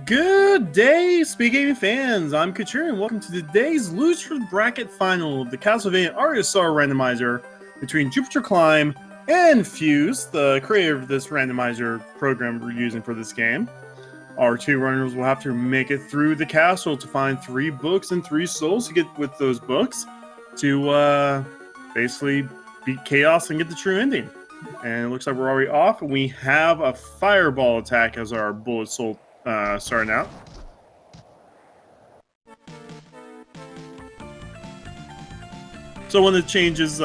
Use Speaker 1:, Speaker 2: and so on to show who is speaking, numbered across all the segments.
Speaker 1: Good day, SpeedGaming fans. I'm Couture, and welcome to today's loser bracket final of the Castlevania Aria Randomizer between JupiterClimb and Fuse, the creator of this randomizer program we're using for this game. Our two runners will have to make it through the castle to find 3 books and 3 souls to get with those books to basically beat chaos and get the true ending. And it looks like we're already off, and we have a fireball attack as our bullet soul starting out. So one of the changes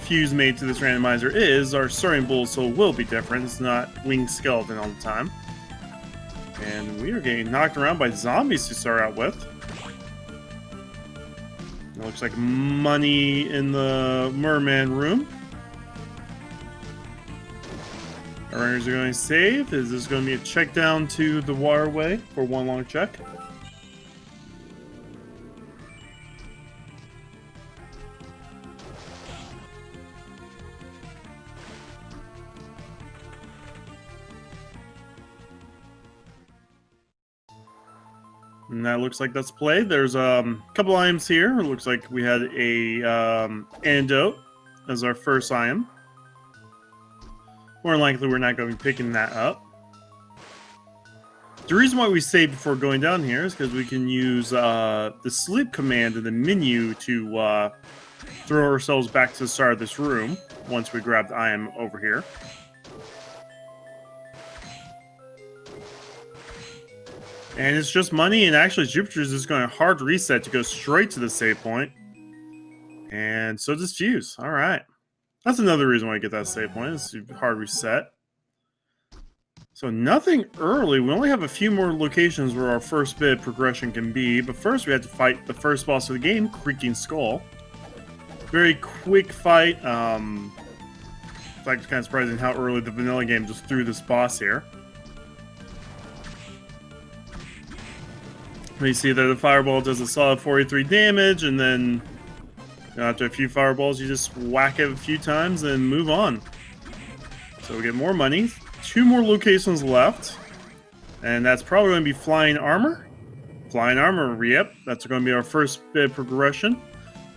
Speaker 1: Fuse made to this randomizer is our starting bullet soul will be different. It's not winged skeleton all the time. And we are getting knocked around by zombies to start out with. It looks like money in the merman room. Our runners are going to save. Is this going to be a check down to the waterway for one long check? And that looks like that's played. There's a couple items here. It looks like we had a antidote as our first item. More than likely, we're not going to be picking that up. The reason why we save before going down here is because we can use the sleep command in the menu to throw ourselves back to the start of this room once we grab the item over here. And it's just money, and actually Jupiter's just going to hard reset to go straight to the save point. And so does Fuse. All right. That's another reason why I get that save point. It's hard reset. So nothing early. We only have a few more locations where our first bit of progression can be. But first we have to fight the first boss of the game, Creaking Skull. Very quick fight. In fact, it's kind of surprising how early the vanilla game just threw this boss here. You see that the fireball does a solid 43 damage, and then after a few fireballs, you just whack it a few times and move on. So we get more money. 2 more locations left. And that's probably going to be Flying Armor. Flying Armor, yep. That's going to be our first bit of progression.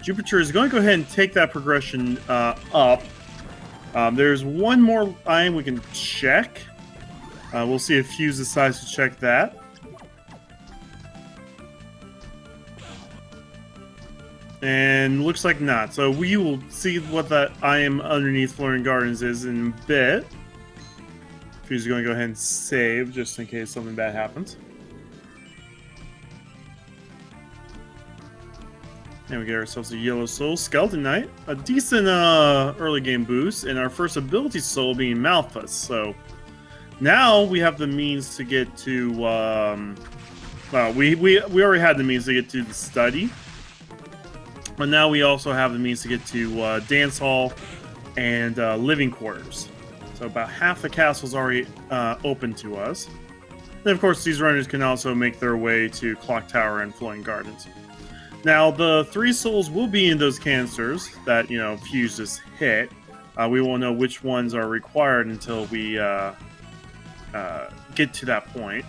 Speaker 1: Jupiter is going to go ahead and take that progression up. There's one more item we can check. We'll see if Fuse decides to check that. And looks like not. So we will see what that item underneath Flooring Gardens is in a bit. Fuse is going to go ahead and save just in case something bad happens. And we get ourselves a yellow soul, Skeleton Knight. A decent early game boost, and our first ability soul being Malthus. So now we have the means to get to we already had the means to get to the study. But now we also have the means to get to Dance Hall and Living Quarters. So about half the castle's already open to us. And of course, these runners can also make their way to Clock Tower and Flowing Gardens. Now, the 3 souls will be in those canisters that, Fuse just hit. We won't know which ones are required until we get to that point.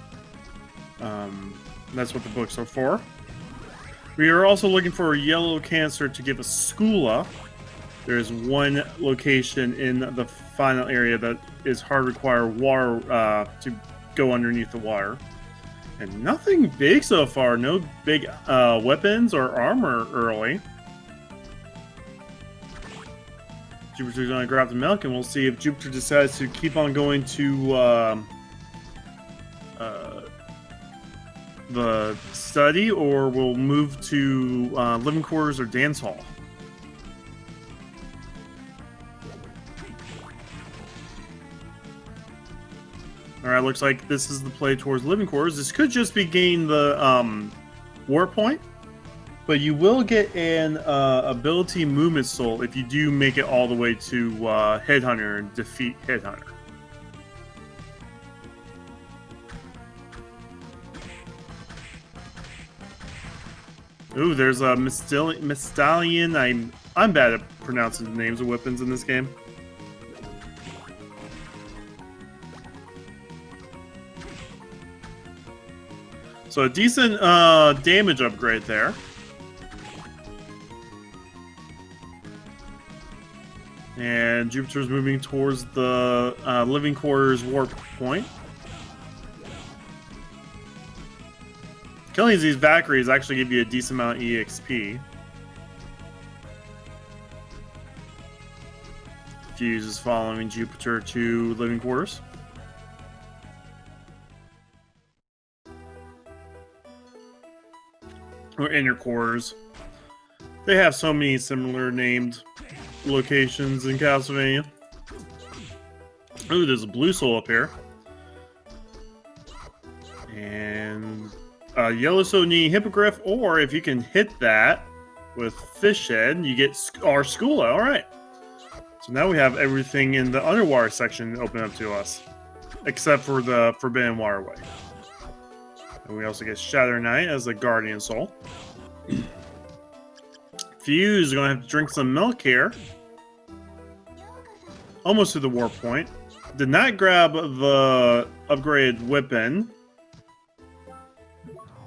Speaker 1: That's what the books are for. We are also looking for a yellow canister to give us Skula. There's one location in the final area that is hard to require water to go underneath the water. And nothing big so far. No big weapons or armor early. Jupiter's going to grab the milk, and we'll see if Jupiter decides to keep on going to the study, or we'll move to Living Quarters or Dance Hall. Alright, looks like this is the play towards Living Quarters. This could just be getting the warp point, but you will get an ability movement soul if you do make it all the way to Headhunter and defeat Headhunter. Ooh, there's a Mystallion. I'm bad at pronouncing the names of weapons in this game. So a decent damage upgrade there. And Jupiter's moving towards the living quarters warp point. Killing these Valkyries actually give you a decent amount of EXP. Fuse is following Jupiter to living quarters. Or inner quarters. They have so many similar named locations in Castlevania. Ooh, there's a blue soul up here. And a yellow soul needing Hippogriff, or if you can hit that with Fish Head, you get our Skula. Alright. So now we have everything in the underwater section open up to us. Except for the Forbidden Waterway. And we also get Shatter Knight as a Guardian Soul. Fuse is going to have to drink some milk here. Almost to the warp point. Did not grab the upgraded weapon.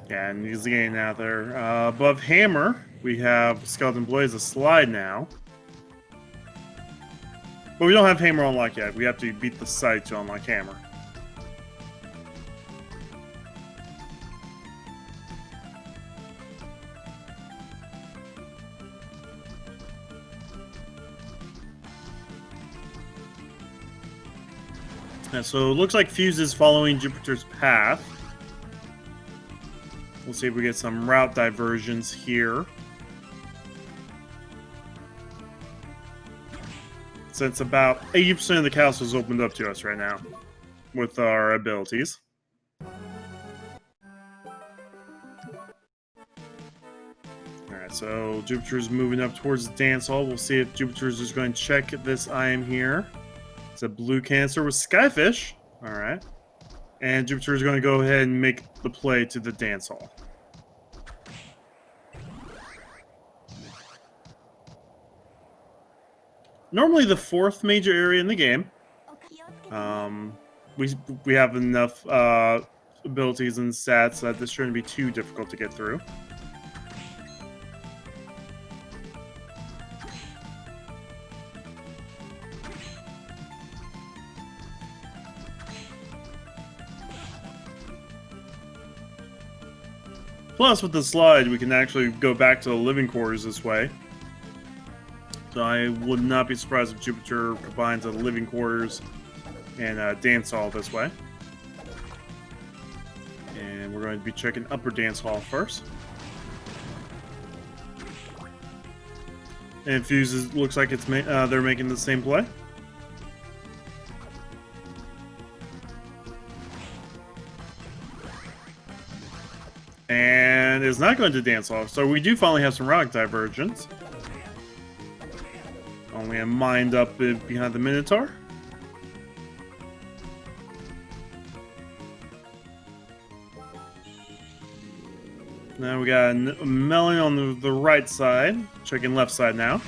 Speaker 1: Yeah, and he's getting out there. Above Hammer, we have Skeleton Blade as a slide now. But we don't have Hammer unlocked yet. We have to beat the site to unlock Hammer. And so it looks like Fuse is following Jupiter's path. We'll see if we get some route diversions here. Since about 80% of the castle is opened up to us right now with our abilities. Alright, so Jupiter's moving up towards the dance hall. We'll see if Jupiter's just going to check this item here. It's a blue cancer with Skyfish. Alright. And Jupiter's going to go ahead and make the play to the dance hall. Normally the fourth major area in the game. We have enough abilities and stats that this shouldn't be too difficult to get through. Plus, with the slide, we can actually go back to the living quarters this way. So I would not be surprised if Jupiter combines the living quarters and dance hall this way. And we're going to be checking upper dance hall first. And Fuse looks like it's they're making the same play. And it's not going to dance hall, so we do finally have some route divergence. Only a mind up behind the Minotaur. Now we got a melon on the right side. Checking left side now.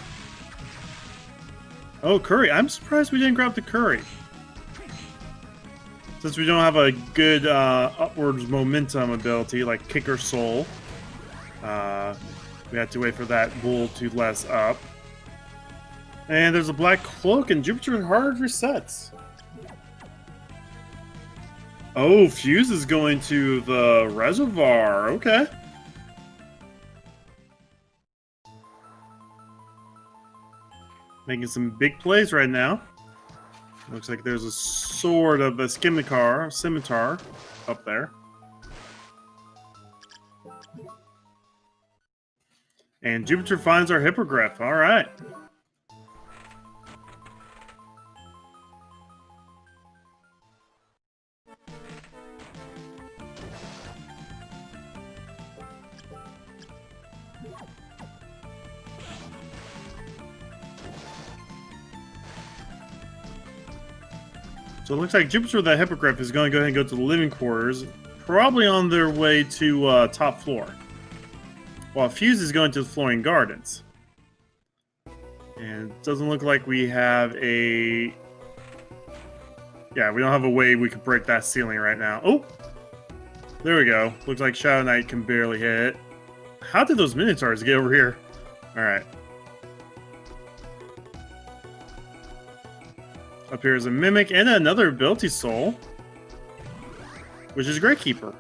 Speaker 1: Oh, curry. I'm surprised we didn't grab the curry. Since we don't have a good upwards momentum ability like Kicker Soul. We had to wait for that bull to less up. And there's a black cloak, and Jupiter hard resets. Oh, Fuse is going to the reservoir. Okay. Making some big plays right now. Looks like there's a sword of a scimitar up there. And Jupiter finds our hippogriff. All right. So it looks like Jupiter with that hippogriff is going to go ahead and go to the living quarters, probably on their way to top floor. While Fuse is going to the Flooring Gardens. And it doesn't look like we have a... Yeah, we don't have a way we could break that ceiling right now. Oh! There we go. Looks like Shadow Knight can barely hit it. How did those Minotaurs get over here? Alright. Up here is a Mimic and another ability soul, which is Great Keeper.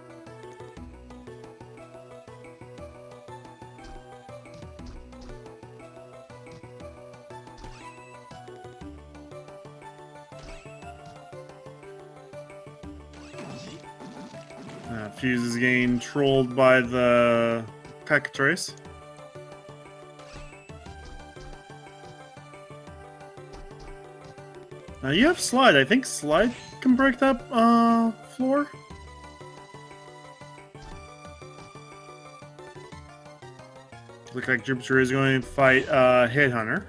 Speaker 1: Fuse is getting trolled by the Cactutrace. Now you have Slide. I think Slide can break that floor. Looks like Jupiter is going to fight Headhunter.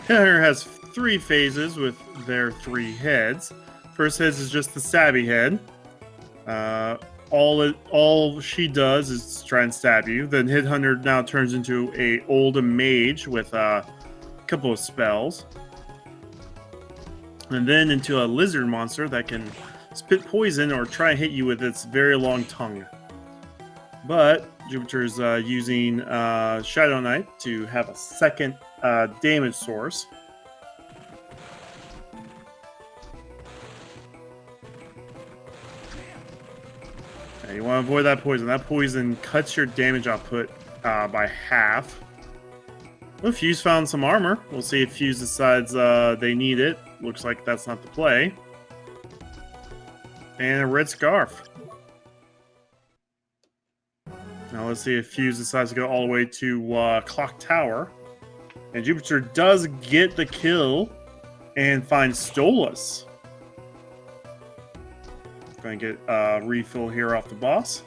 Speaker 1: Headhunter has 3 phases with their 3 heads. First head is just the Stabby head. All she does is try and stab you. Then Headhunter now turns into a old mage with a couple of spells. And then into a lizard monster that can spit poison or try and hit you with its very long tongue. But Jupiter's using Shadow Knight to have a second damage source. You want to avoid that poison. That poison cuts your damage output by half. Well, Fuse found some armor. We'll see if Fuse decides they need it. Looks like that's not the play. And a red scarf. Now let's see if Fuse decides to go all the way to Clock Tower. And Jupiter does get the kill and finds Stolas. Going to get a refill here off the boss.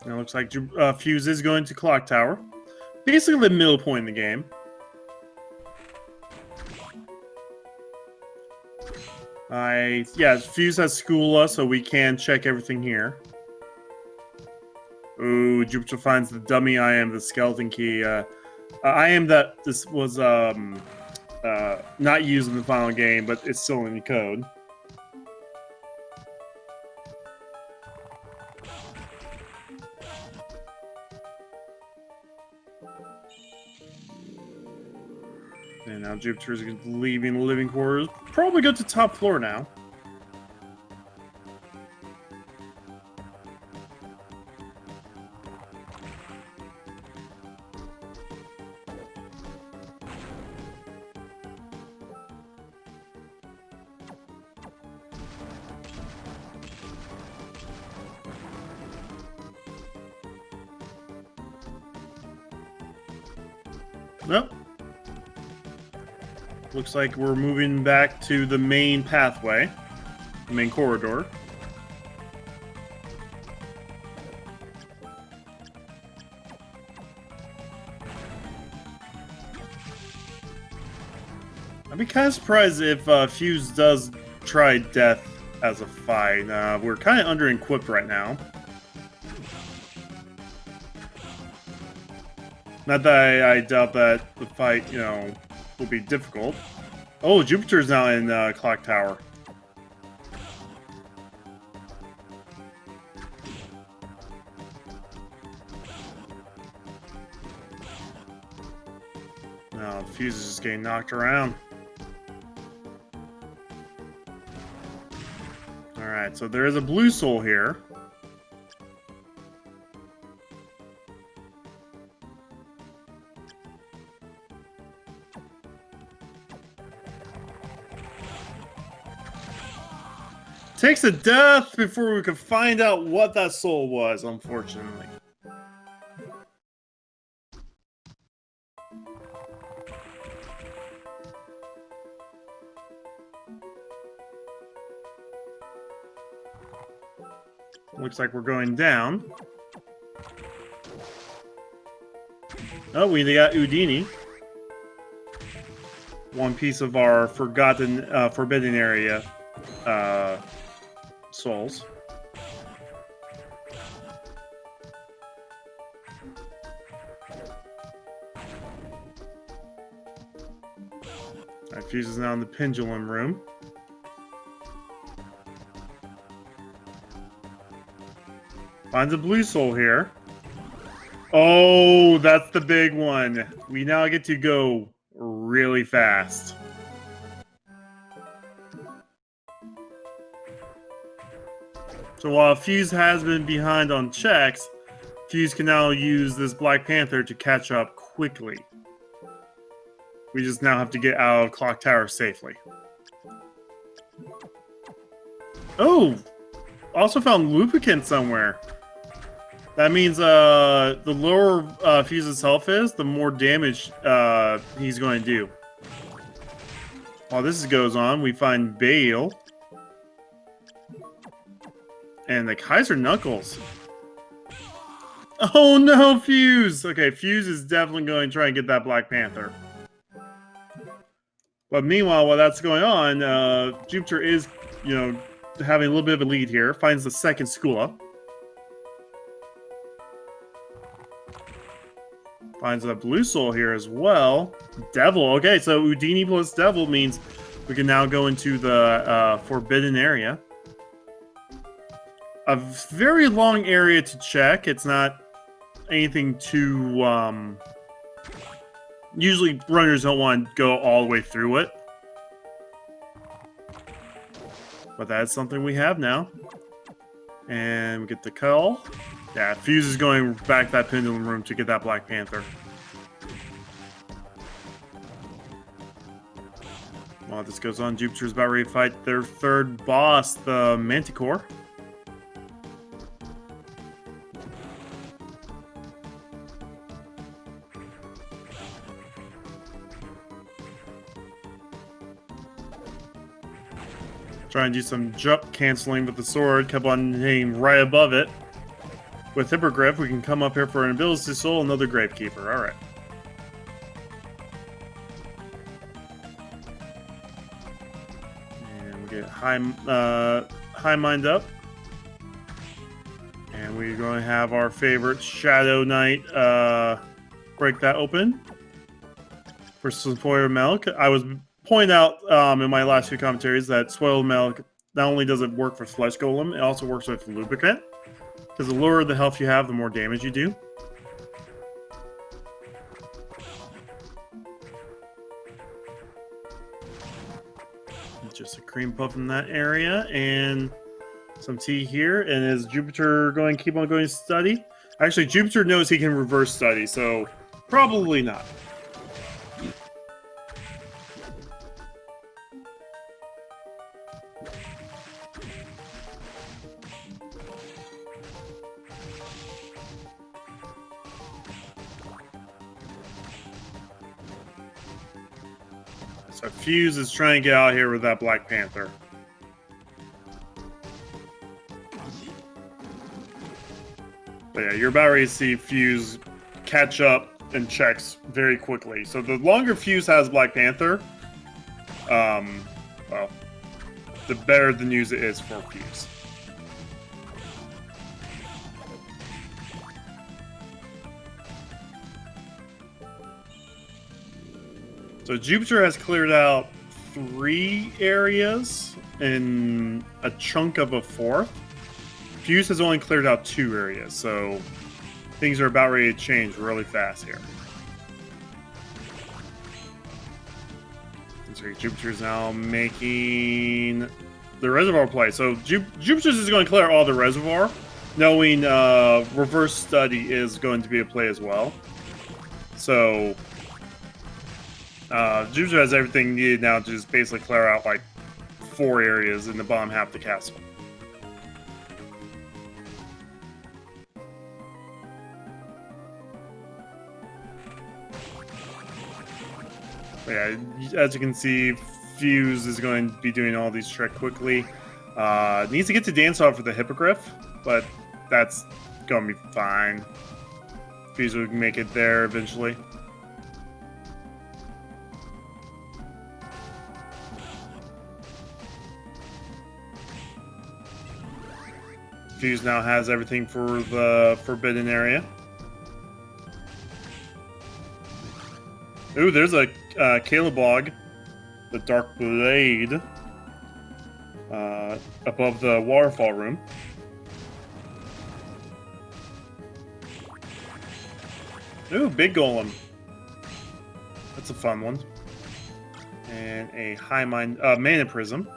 Speaker 1: Now it looks like Fuse is going to Clock Tower. Basically the middle point in the game. Yeah, Fuse has Skoola, so we can check everything here. Ooh, Jupiter finds the dummy item, the skeleton key. Item that this was not used in the final game, but it's still in the code. And now Jupiter's leaving the living quarters. Probably go to top floor now. Nope. Looks like we're moving back to the main pathway, the main corridor. I'd be kind of surprised if Fuse does try death as a fight. We're kind of under-equipped right now. Not that I doubt that the fight, will be difficult. Oh, Jupiter's now in Clock Tower. Now, the Fuse is just getting knocked around. Alright, so there is a blue soul here. Takes a death before we can find out what that soul was, unfortunately. Looks like we're going down. Oh, we got Houdini. One piece of our forgotten, forbidden area souls. Alright, Fuse is now in the pendulum room. Finds a blue soul here. Oh, that's the big one. We now get to go really fast. So while Fuse has been behind on checks, Fuse can now use this Black Panther to catch up quickly. We just now have to get out of Clock Tower safely. Oh! Also found lubricant somewhere. That means the lower Fuse's health is, the more damage he's going to do. While this goes on, we find Bale. And the Kaiser Knuckles. Oh no, Fuse! Okay, Fuse is definitely going to try and get that Black Panther. But meanwhile, while that's going on, Jupiter is, you know, having a little bit of a lead here. Finds the second Skula. Finds a blue soul here as well. Devil. Okay, so Houdini plus Devil means we can now go into the forbidden area. A very long area to check. It's not anything too... Usually runners don't want to go all the way through it. But that's something we have now. And we get the call. Yeah, Fuse is going back to that pendulum room to get that Black Panther. While this goes on, Jupiter's about ready to fight their third boss, the Manticore. Try and do some jump canceling with the sword. Kept on hitting right above it. With Hippogriff, we can come up here for an ability soul, another Gravekeeper. Alright. And we get high mind up. And we're going to have our favorite Shadow Knight break that open. For Spoiled Milk. I was pointing out in my last few commentaries that Spoiled Milk not only does it work for Flesh Golem, it also works with Lubricant. Because the lower the health you have, the more damage you do. Just a cream puff in that area, and some tea here. And is Jupiter going to keep on going to study? Actually, Jupiter knows he can reverse study, so probably not. So Fuse is trying to get out here with that Black Panther. But yeah, you're about ready to see Fuse catch up and checks very quickly. So the longer Fuse has Black Panther, well, the better the news it is for Fuse. So Jupiter has cleared out 3 areas and a chunk of a 4th. Fuse has only cleared out 2 areas, so things are about ready to change really fast here. So Jupiter's now making the reservoir play. So Jupiter's is going to clear all the reservoir, knowing reverse study is going to be a play as well. So Jupiter has everything needed now to just basically clear out like 4 areas in the bottom half of the castle. But yeah, as you can see, Fuse is going to be doing all these tricks quickly. Needs to get to dance off for the Hippogriff, but that's going to be fine. Fuse would make it there eventually. Fuse now has everything for the forbidden area. Ooh, there's a Calebog, the Dark Blade, above the waterfall room. Ooh, big golem. That's a fun one. And a high mind mana prism.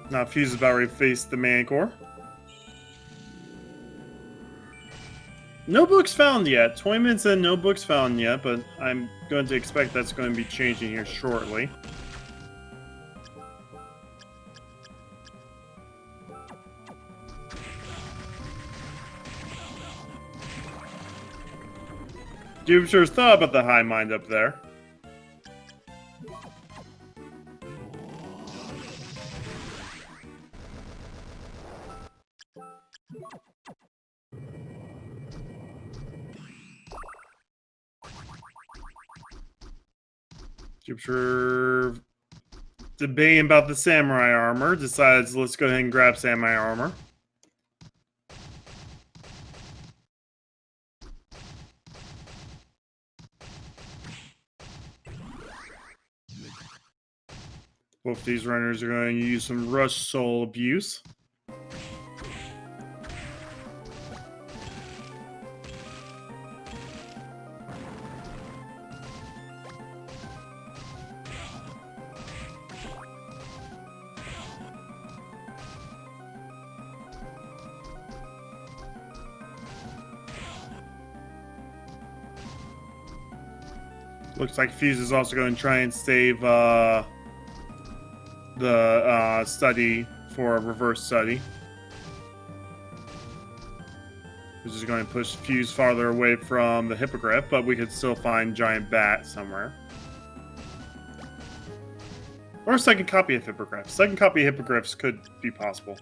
Speaker 1: Now Fuse is about ready to face the Manicore. No books found yet. 20 minutes in, no books found yet, but I'm going to expect that's going to be changing here shortly. Jupiter's thought about the high mind up there. Jupiter, debating about the samurai armor, decides let's go ahead and grab samurai armor. Both these runners are going to use some rush soul abuse. Looks like Fuse is also going to try and save the study for a reverse study. This is going to push Fuse farther away from the Hippogriff, but we could still find Giant Bat somewhere. Or a second copy of Hippogriff. Second copy of Hippogriffs could be possible.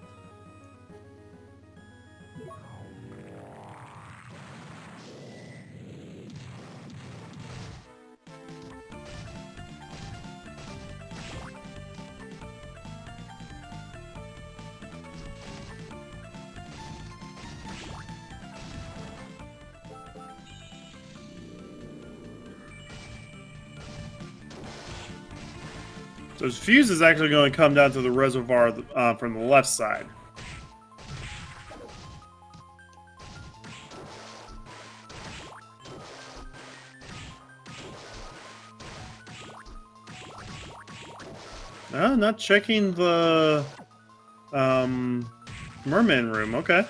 Speaker 1: So his Fuse is actually going to come down to the reservoir from the left side. Not checking the merman room. Okay.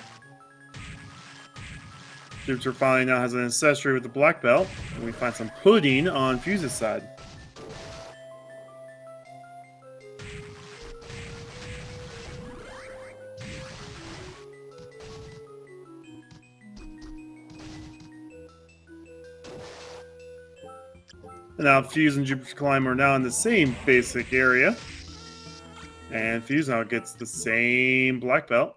Speaker 1: Jupiter finally now has an ancestry with the black belt. And we find some pudding on Fuse's side. And now Fuse and JupiterClimb are now in the same basic area. And Fuse now gets the same black belt.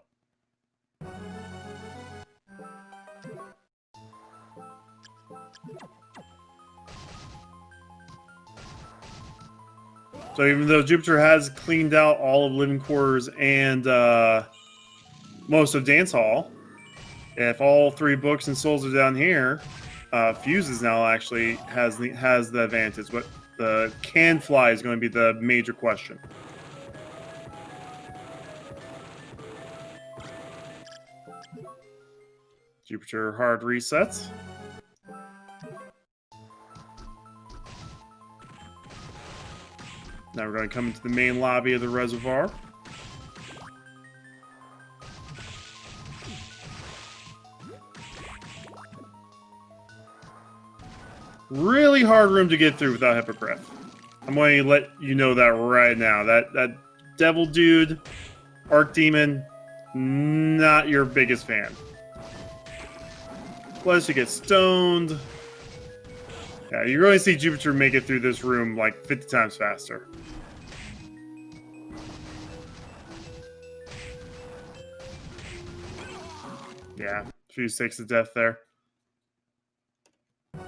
Speaker 1: So even though Jupiter has cleaned out all of Living Quarters and most of Dance Hall, if all three books and souls are down here, Fuse is now actually has the advantage, but the can fly is going to be the major question. Jupiter hard resets. Now we're going to come into the main lobby of the reservoir. Really hard room to get through without Hippogriff. I'm going to let you know that right now. That devil dude, Archdemon, not your biggest fan. Plus you get stoned. Yeah, you're going to see Jupiter make it through this room like 50 times faster. Yeah, Fuse takes the death there.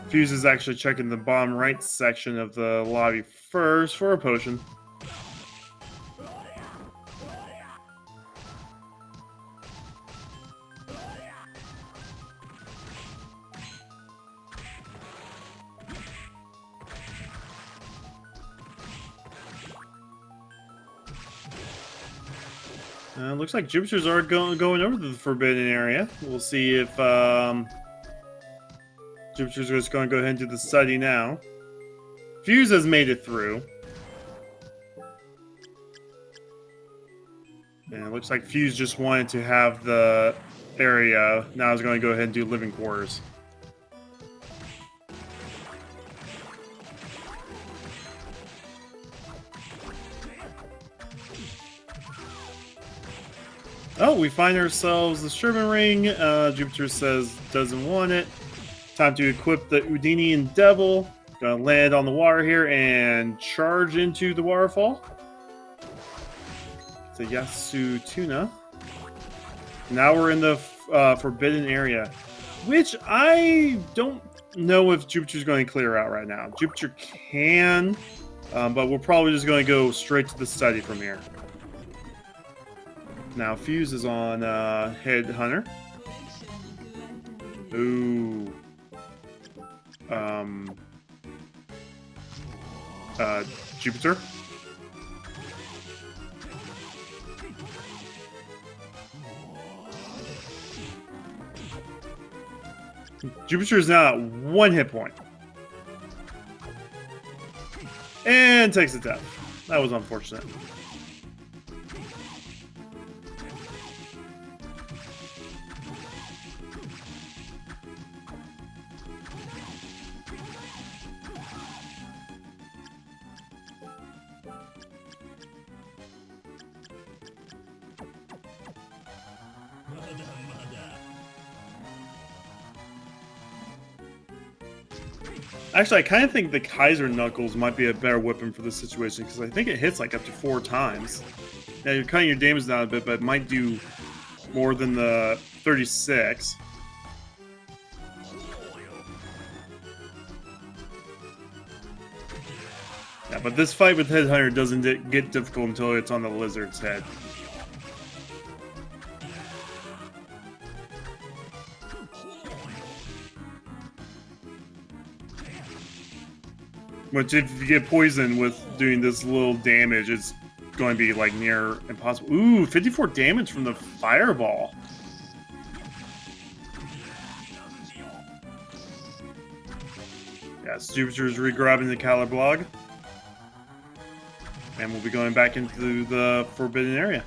Speaker 1: Fuse is actually checking the bottom right section of the lobby first for a potion. Looks like Jupiter's already going over to the Forbidden Area. We'll see if Jupiter's just going to go ahead and do the study now. Fuse has made it through. And it looks like Fuse just wanted to have the area. Now he's going to go ahead and do living quarters. Oh, we find ourselves the Sherman Ring. Jupiter says doesn't want it. Time to equip the Udinian Devil. Gonna land on the water here and charge into the waterfall. It's a Yasu Tuna. Now we're in the Forbidden Area, which I don't know if Jupiter's going to clear out right now. Jupiter can, but we're probably just going to go straight to the study from here. Now Fuse is on Headhunter. Ooh. Jupiter. Jupiter is now at 1 hit point. And takes a death. That was unfortunate. Actually, I kind of think the Kaiser Knuckles might be a better weapon for this situation, because I think it hits like up to 4 times. Now, you're cutting your damage down a bit, but it might do more than the 36. Yeah, but this fight with Headhunter doesn't get difficult until it's on the lizard's head. Which, if you get poisoned with doing this little damage, it's going to be like near impossible. Ooh, 54 damage from the fireball. Yes, Jupiter's re-grabbing the Caller Blog. And we'll be going back into the Forbidden Area.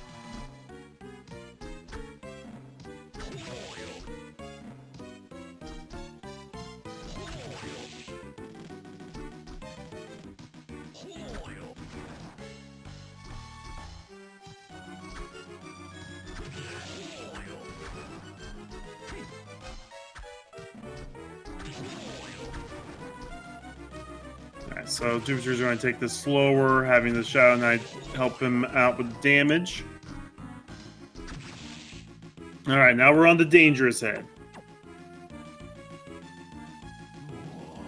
Speaker 1: So Jupiter's going to take this slower, having the Shadow Knight help him out with damage. Alright, now we're on the Dangerous Head.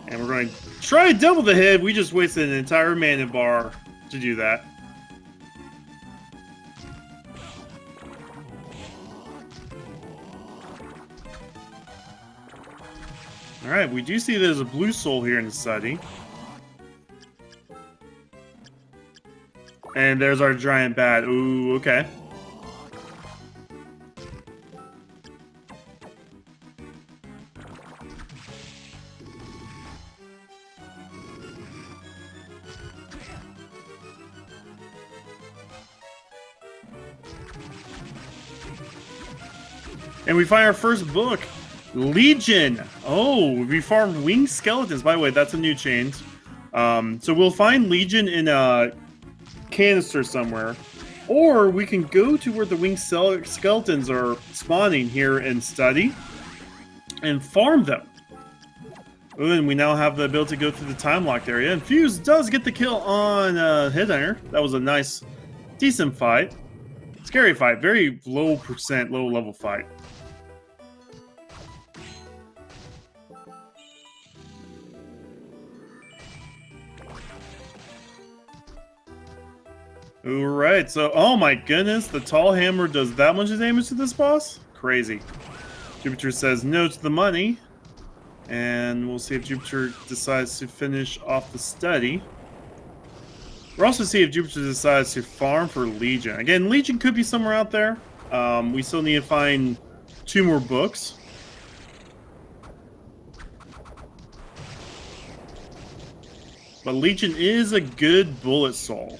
Speaker 1: And we're going to try to double the head. We just wasted an entire mana bar to do that. Alright, we do see there's a blue soul here in the study. And there's our giant bat. Ooh, okay. And we find our first book, Legion. Oh, we farmed winged skeletons. By the way, that's a new change. So we'll find Legion in a canister somewhere, or we can go to where the winged skeletons are spawning here and study and farm them. Ooh, and we now have the ability to go through the time locked area. And Fuse does get the kill on Headhunter. That was a nice, decent fight. Scary fight. Very low percent, low level fight. Alright, so, oh my goodness, the tall hammer does that much damage to this boss? Crazy. Jupiter says no to the money. And we'll see if Jupiter decides to finish off the study. We'll also see if Jupiter decides to farm for Legion. Again, Legion could be somewhere out there. We still need to find 2 more books. But Legion is a good bullet soul.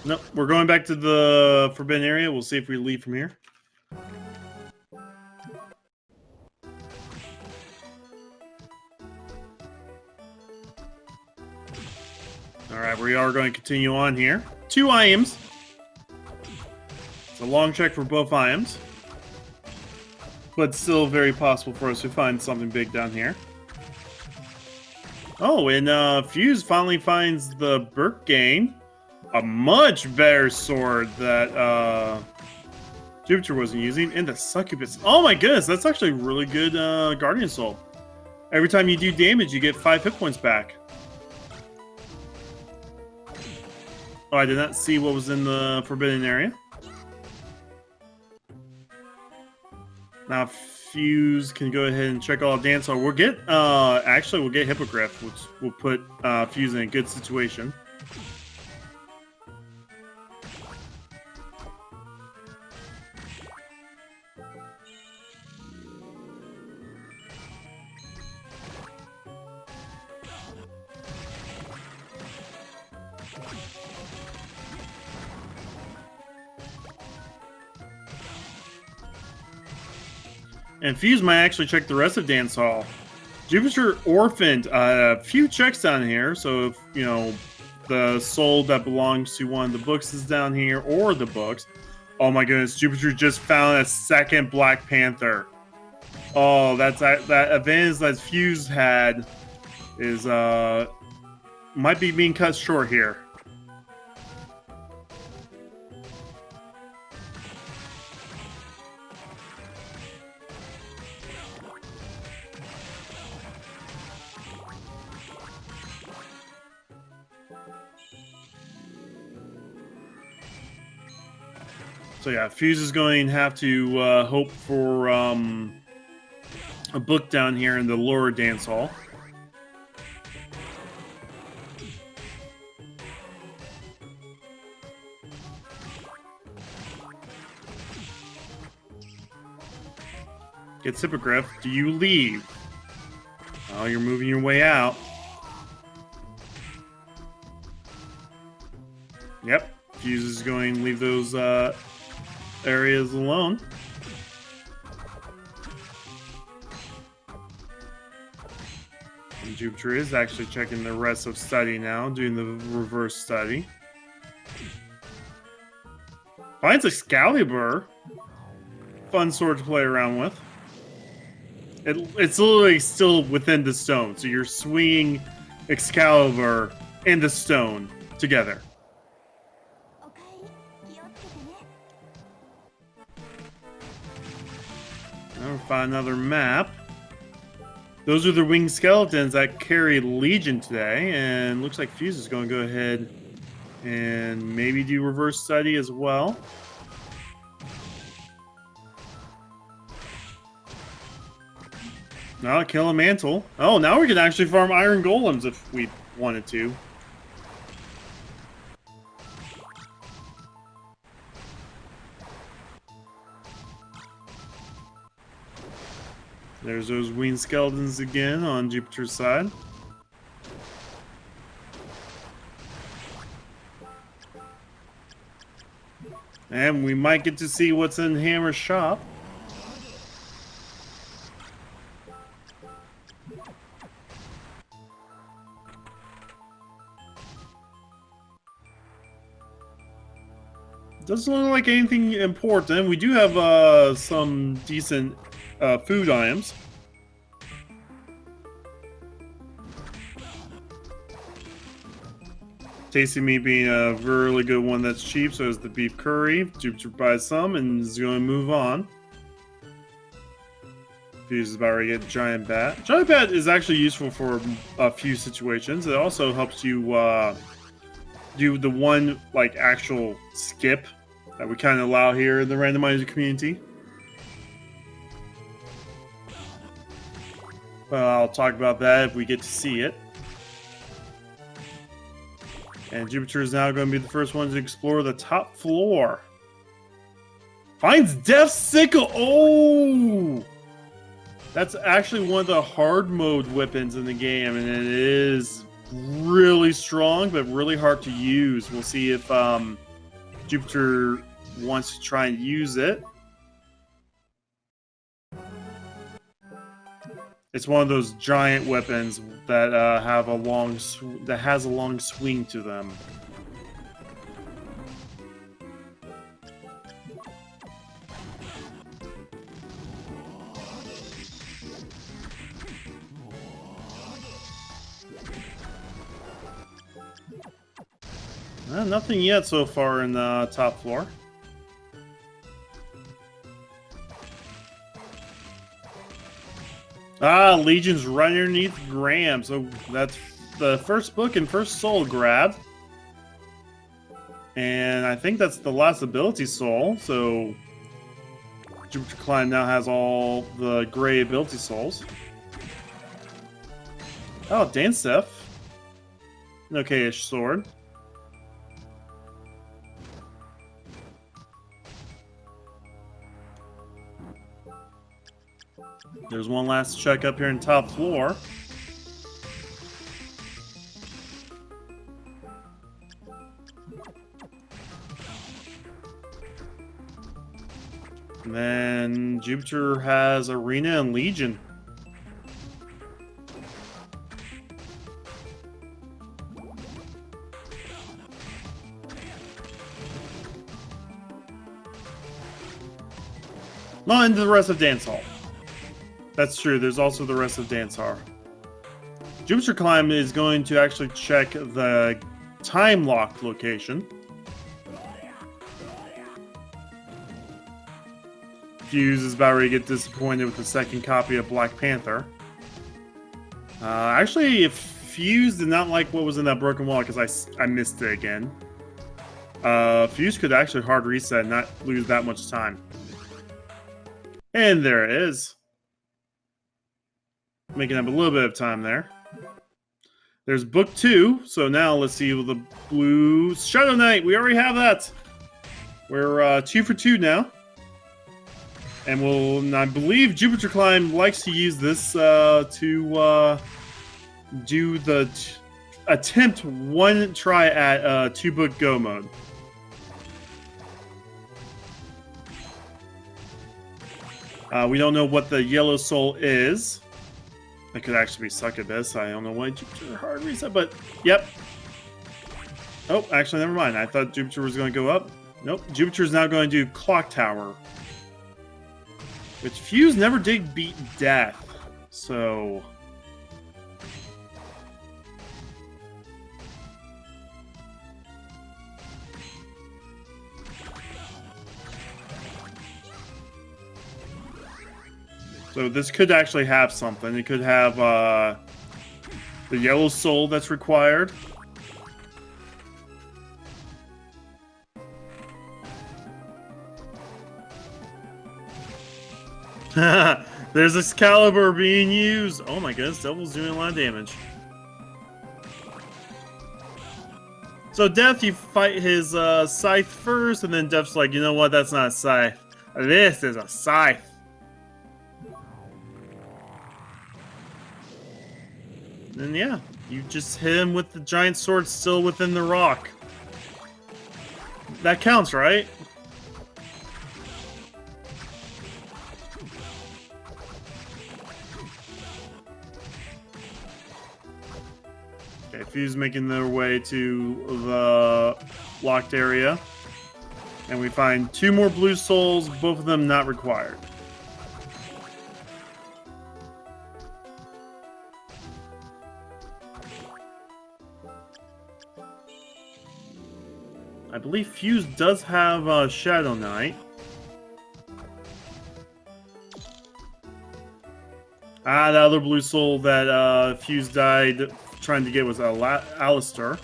Speaker 1: Nope, we're going back to the Forbidden Area. We'll see if we leave from here. Alright, we are going to continue on here. 2 items. It's a long check for both items. But still very possible for us to find something big down here. Oh, and Fuse finally finds the Birkgain. A much better sword that Jupiter wasn't using. And the Succubus. Oh my goodness, that's actually really good Guardian Soul. Every time you do damage, you get 5 hit points back. Oh, I did not see what was in the Forbidden Area. Now Fuse can go ahead and check all dance hall. We'll get actually we'll get Hippogriff, which will put Fuse in a good situation. And Fuse might actually check the rest of Dance Hall. Jupiter orphaned a few checks down here, so if, you know, the soul that belongs to one of the books is down here, or the books. Oh my goodness, Jupiter just found a second Black Panther. Oh, that advantage that Fuse had is, might be being cut short here. So yeah, Fuse is going to have to hope for a book down here in the lower dance hall. Get Hippogriff. Do you leave? Oh, you're moving your way out. Yep. Fuse is going to leave those areas alone. And Jupiter is actually checking the rest of study now, doing the reverse study. Finds Excalibur. Fun sword to play around with. It's literally still within the stone, so you're swinging Excalibur and the stone together. Now find another map. Those are the winged skeletons that carry Legion today, and looks like Fuse is going to go ahead and maybe do reverse study as well. Now kill a mantle. Oh, now we can actually farm iron golems if we wanted to. There's those winged skeletons again on Jupiter's side. And we might get to see what's in Hammer's shop. Doesn't look like anything important. We do have some decent food items. Tasty meat being a really good one that's cheap, so is the beef curry. Jupiter buys some and is going to move on. Fuse is about to get giant bat. Giant bat is actually useful for a few situations. It also helps you do the one like actual skip that we kind of allow here in the randomizer community. Well, I'll talk about that if we get to see it. And Jupiter is now going to be the first one to explore the top floor. Finds Death's Sickle! Oh! That's actually one of the hard mode weapons in the game, and it is really strong, but really hard to use. We'll see if Jupiter wants to try and use it. It's one of those giant weapons that has a long swing to them. Nothing yet so far in the top floor. Legion's right underneath Graham. So that's the first book and first soul grabbed. And I think that's the last ability soul. So JupiterClimb now has all the gray ability souls. Oh, Dansef. An okay-ish sword. There's one last check up here in top floor. And then Jupiter has Arena and Legion. Not into the rest of Dance Hall. That's true. There's also the rest of Dance Hall. JupiterClimb is going to actually check the time locked location. Fuse is about to get disappointed with the second copy of Black Panther. Actually, if Fuse did not like what was in that broken wall because I missed it again. Fuse could actually hard reset and not lose that much time. And there it is. Making up a little bit of time there. There's book 2. So now let's see the blue Shadow Knight. We already have that. We're 2 for 2 now. And I believe JupiterClimb likes to use this to do the attempt one try at 2 book go mode. We don't know what the yellow soul is. It could actually be Succubus. I don't know why Jupiter hard reset, but yep. Oh, actually, never mind. I thought Jupiter was going to go up. Nope. Jupiter's now going to do Clock Tower. Which Fuse never did beat Death. So... So this could actually have something. It could have the yellow soul that's required. There's Excalibur being used. Oh my goodness, Devil's doing a lot of damage. So Death, you fight his scythe first, and then Death's like, you know what, that's not a scythe. This is a scythe. And yeah, you just hit him with the giant sword still within the rock. That counts, right? Okay, Fuse making their way to the locked area. And we find 2 more blue souls, both of them not required. I believe Fuse does have Shadow Knight. Ah, the other blue soul that Fuse died trying to get was Alistair.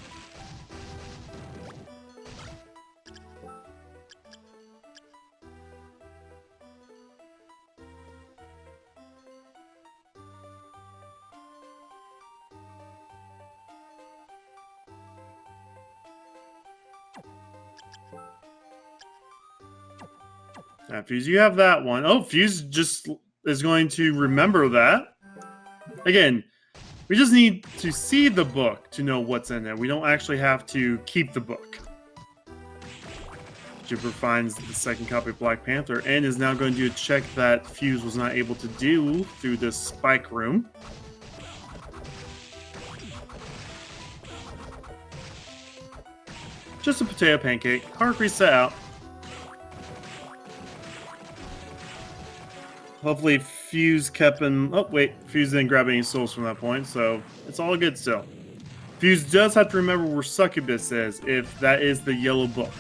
Speaker 1: Yeah, Fuse, you have that one. Oh, Fuse just is going to remember that. Again, we just need to see the book to know what's in it. We don't actually have to keep the book. Jupiter finds the second copy of Black Panther and is now going to do a check that Fuse was not able to do through this spike room. Just a potato pancake. Hard reset out. Hopefully Fuse kept him... Oh, wait. Fuse didn't grab any souls from that point, so it's all good still. Fuse does have to remember where Succubus is, if that is the yellow book.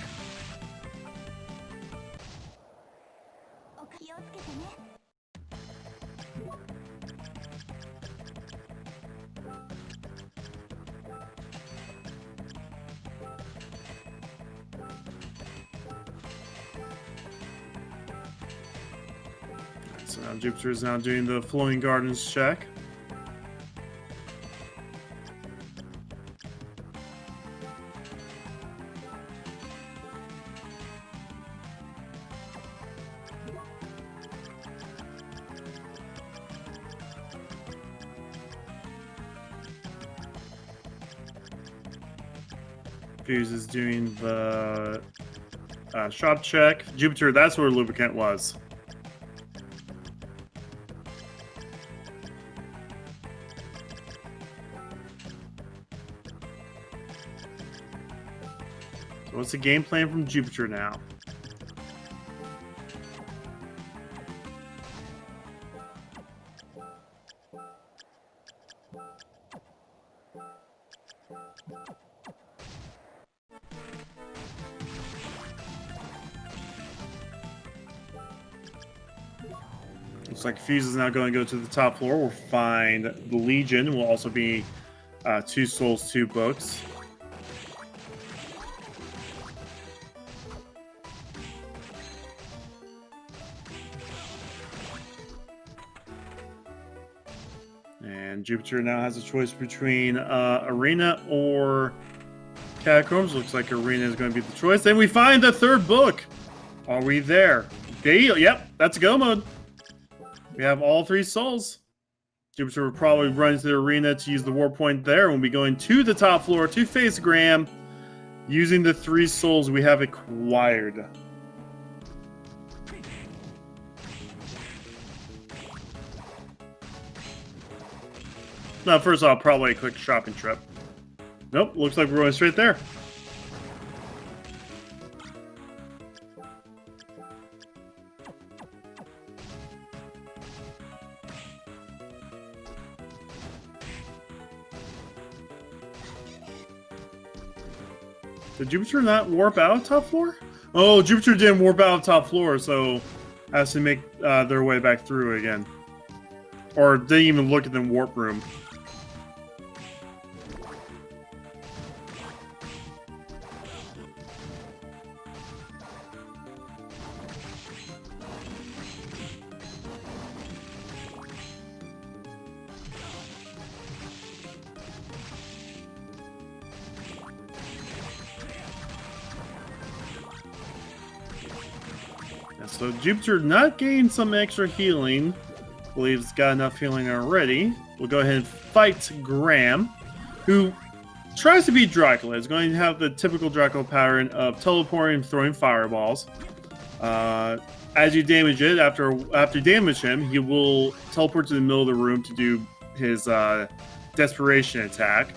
Speaker 1: So now Jupiter is now doing the Flowing Gardens check. Fuse is doing the shop check. Jupiter, that's where lubricant was. So what's the game plan from Jupiter now? Looks like Fuse is now going to go to the top floor. We'll find the Legion. Will also be 2 souls, 2 books. And Jupiter now has a choice between Arena or Catacombs. Looks like Arena is going to be the choice. Then we find the 3rd book. Are we there? Yep, that's go mode. We have all 3 souls. Jupiter will probably run to the arena to use the war point there. We'll be going to the top floor to face Graham using the 3 souls we have acquired. Now, first off, probably a quick shopping trip. Nope, looks like we're going straight there. Did Jupiter not warp out of top floor? Oh, Jupiter didn't warp out of top floor, so has to make their way back through again. Or didn't even look at the warp room. So Jupiter not gained some extra healing. Believes it's got enough healing already. We'll go ahead and fight Graham, who tries to beat Dracula. Is going to have the typical Dracula pattern of teleporting and throwing fireballs. As you damage it, after you damage him, he will teleport to the middle of the room to do his desperation attack.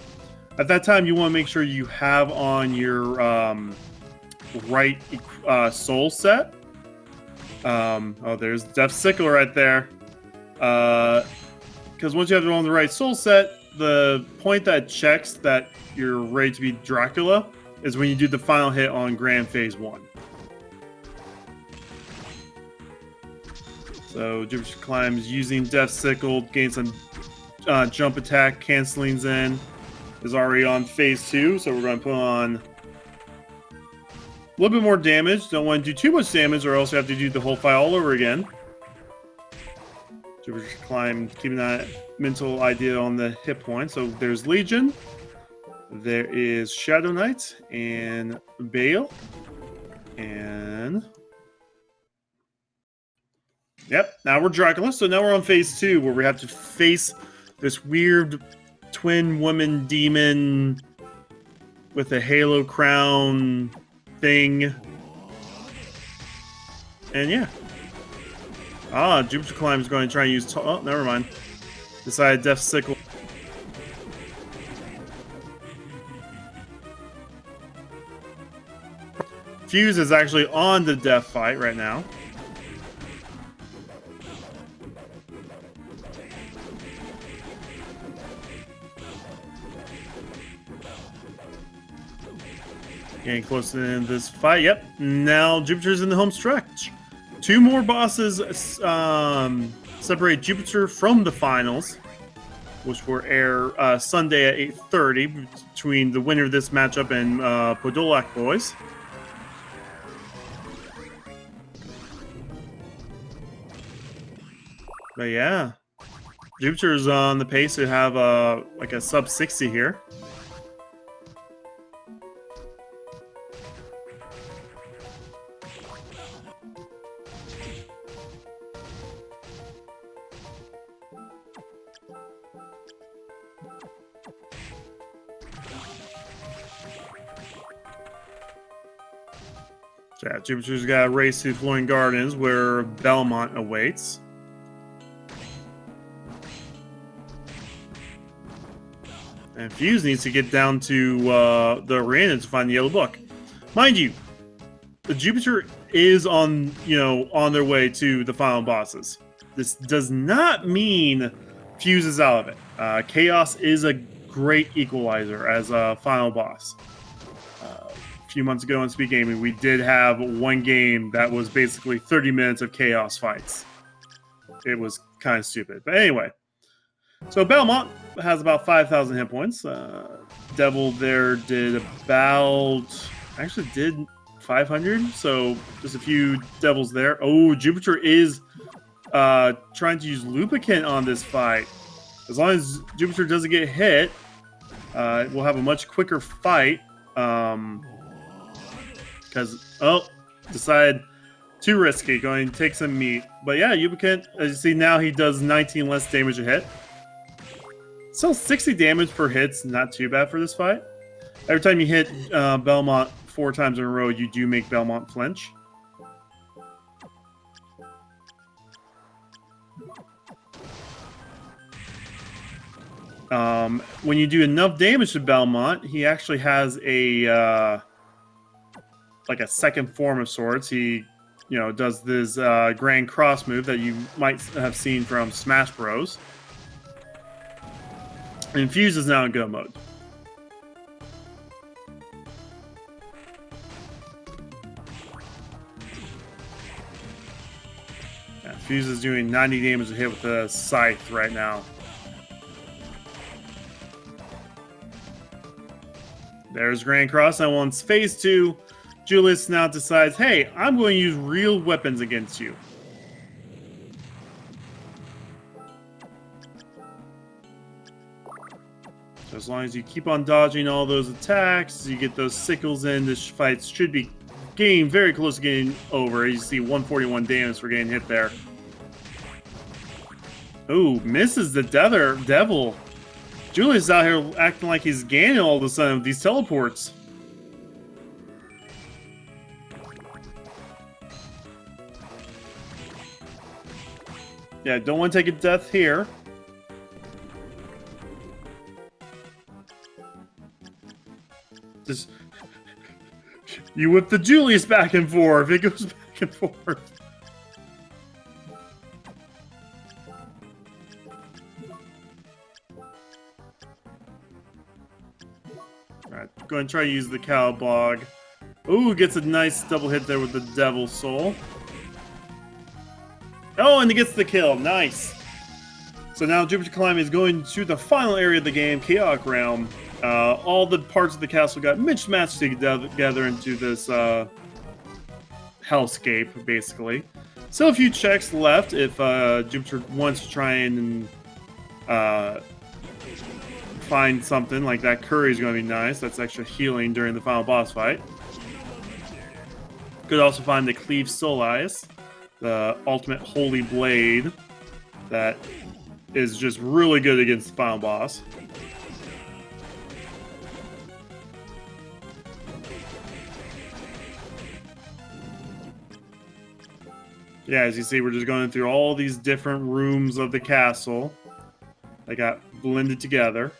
Speaker 1: At that time, you want to make sure you have on your right soul set. Oh, there's Death Sickle right there. Because once you have it on the right soul set, the point that checks that you're ready to be Dracula is when you do the final hit on Grand Phase 1. So JupiterClimb is using Death Sickle, gain some jump attack, cancelings in. Is already on Phase 2, so we're going to put on a little bit more damage. Don't want to do too much damage or else you have to do the whole fight all over again. JupiterClimb keeping that mental idea on the hit point. So there's Legion. There is Shadow Knight and Bale. And yep, now we're Dracula. So now we're on Phase 2 where we have to face this weird twin woman demon with a halo crown thing. And yeah. JupiterClimb is going to try and use... Oh, never mind. Decided Death Sickle. Fuse is actually on the death fight right now. Getting close in this fight. Yep. Now Jupiter's in the home stretch. 2 more bosses separate Jupiter from the finals, which will air Sunday at 8:30 between the winner of this matchup and Podolak boys. But yeah, Jupiter's on the pace to have like a sub 60 here. So yeah, Jupiter's got a race to Flowing Gardens where Belmont awaits. And Fuse needs to get down to the arena to find the yellow book. Mind you, the Jupiter is on their way to the final bosses. This does not mean Fuse is out of it. Chaos is a great equalizer as a final boss. A few months ago on SpeedGaming, we did have one game that was basically 30 minutes of chaos fights. It was kind of stupid. But anyway, so Belmont has about 5,000 hit points. Devil there did about... actually did 500, so just a few devils there. Oh, Jupiter is trying to use Lubricant on this fight. As long as Jupiter doesn't get hit, we'll have a much quicker fight. Because, decided too risky, going to take some meat. But yeah, Lubricant, as you see now, he does 19 less damage a hit. Still 60 damage per hit's not too bad for this fight. Every time you hit Belmont 4 times in a row, you do make Belmont flinch. When you do enough damage to Belmont, he actually has a like a second form of sorts. He, does this Grand Cross move that you might have seen from Smash Bros. And Fuse is now in go mode. Yeah, Fuse is doing 90 damage a hit with the Scythe right now. There's Grand Cross. Now on Phase 2, Julius now decides, hey, I'm going to use real weapons against you. So as long as you keep on dodging all those attacks, you get those sickles in, this fight should be getting very close to getting over. You see 141 damage for getting hit there. Ooh, misses the devil. Julius is out here acting like he's gaining all of a sudden with these teleports. Yeah, don't want to take a death here. You whip the Julius back and forth. It goes back and forth. Alright, go ahead and try to use the Cowbog. Ooh, gets a nice double hit there with the Devil Soul. Oh, and he gets the kill. Nice. So now JupiterClimb is going to the final area of the game, Chaotic Realm. All the parts of the castle got mismatched together into this hellscape, basically. Still a few checks left if Jupiter wants to try and find something. Like that curry is going to be nice. That's extra healing during the final boss fight. Could also find the Cleave Soul Eyes, the ultimate holy blade that is just really good against the final boss. Yeah, as you see, we're just going through all these different rooms of the castle that got blended together.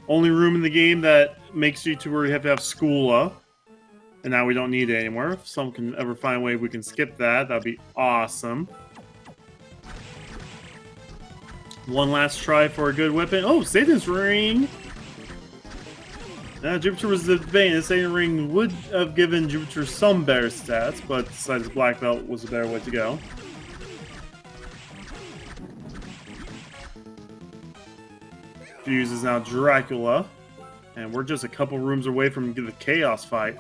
Speaker 1: Only room in the game that makes you to where you have to have Skoola. And now we don't need it anymore. If someone can ever find a way we can skip that, that'd be awesome. One last try for a good weapon. Oh, Satan's Ring! Jupiter was debating. The Satan Ring would have given Jupiter some better stats, but decided Black Belt was a better way to go. Fuse is now Dracula, and we're just a couple rooms away from the Chaos fight.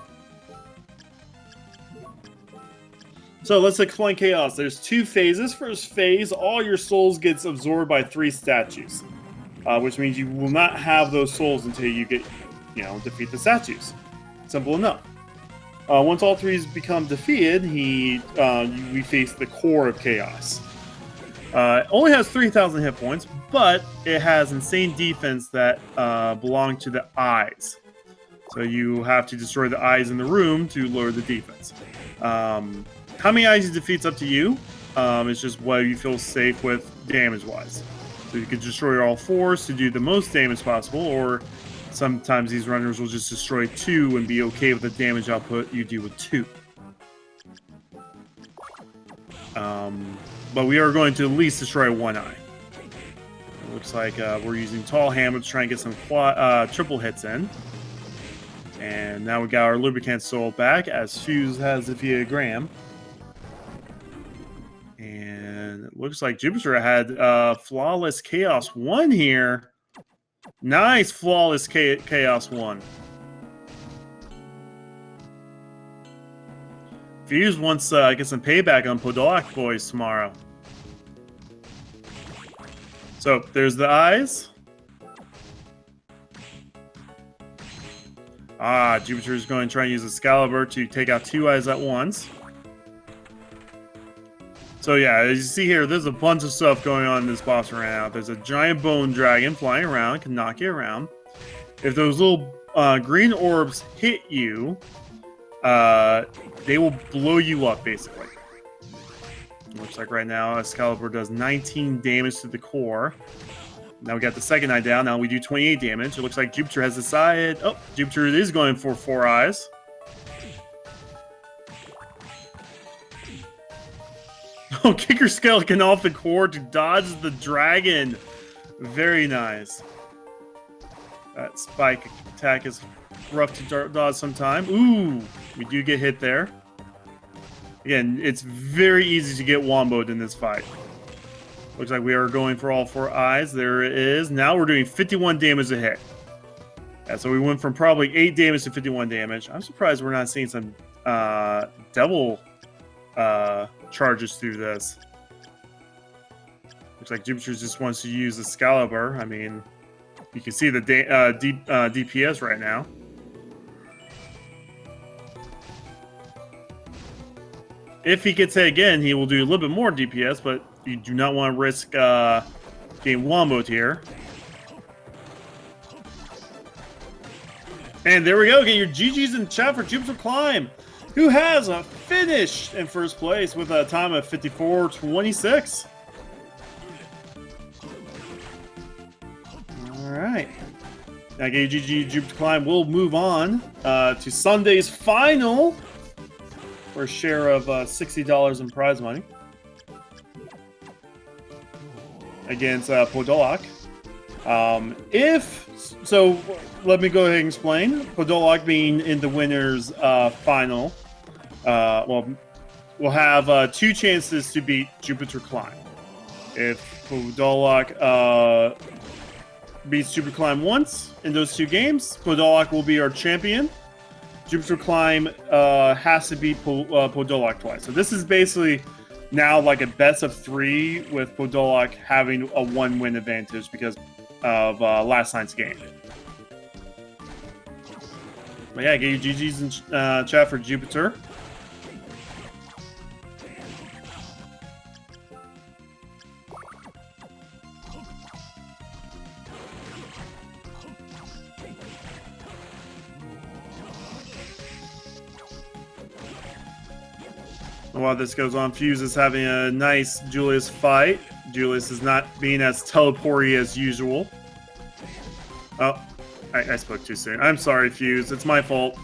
Speaker 1: So let's explain Chaos. There's two phases. First phase, all your souls gets absorbed by 3 statues, which means you will not have those souls until you get, defeat the statues. Simple enough. Once all 3 become defeated, we face the core of Chaos. It only has 3,000 hit points, but it has insane defense that belong to the eyes. So you have to destroy the eyes in the room to lower the defense. How many eyes you defeat's up to you. It's just what you feel safe with damage-wise. So you can destroy all 4 to do the most damage possible, or sometimes these runners will just destroy 2 and be okay with the damage output you do with 2. But we are going to at least destroy 1 eye. It looks like we're using Tall Hammer to try and get some triple hits in. And now we got our Lubricant Soul back, as Fuse has defeated Graham. And it looks like Jupiter had Flawless Chaos 1 here. Nice Flawless Chaos 1. Fuse wants to get some payback on Podolak Boys tomorrow. So, there's the eyes. Jupiter's going to try and use Excalibur to take out 2 eyes at once. So yeah, as you see here, there's a bunch of stuff going on in this boss right now. There's a giant bone dragon flying around, can knock you around. If those little green orbs hit you, they will blow you up, basically. Looks like right now, Excalibur does 19 damage to the core. Now we got the second eye down. Now we do 28 damage. It looks like Jupiter has decided... Oh, Jupiter is going for 4 eyes. Oh, kicker skeleton off the core to dodge the dragon. Very nice. That spike attack is rough to dodge sometime. Ooh, we do get hit there. Again, it's very easy to get womboed in this fight. Looks like we are going for all 4 eyes. There it is. Now we're doing 51 damage a hit. Yeah, so we went from probably 8 damage to 51 damage. I'm surprised we're not seeing some double charges through this. Looks like Jupiter just wants to use Excalibur. I mean, you can see the DPS right now. If he gets hit again, he will do a little bit more DPS, but you do not want to risk getting womboed here. And there we go. Get your GGs in chat for JupiterClimb. who has finished in first place with a time of 54:26. All right. Now, GG JupiterClimb will move on to Sunday's final for a share of $60 in prize money against Podolak. Let me go ahead and explain. Podolak being in the winner's final, we'll have 2 chances to beat JupiterClimb. If Podolak beats JupiterClimb once in those 2 games, Podolak will be our champion. JupiterClimb has to beat Podolak twice. So this is basically now like a best of 3 with Podolak having a 1-win advantage because of last night's game. But yeah, get your GGs in chat for Jupiter. While this goes on, Fuse is having a nice Julius fight. Julius is not being as teleporty as usual. Oh, I spoke too soon. I'm sorry, Fuse. It's my fault.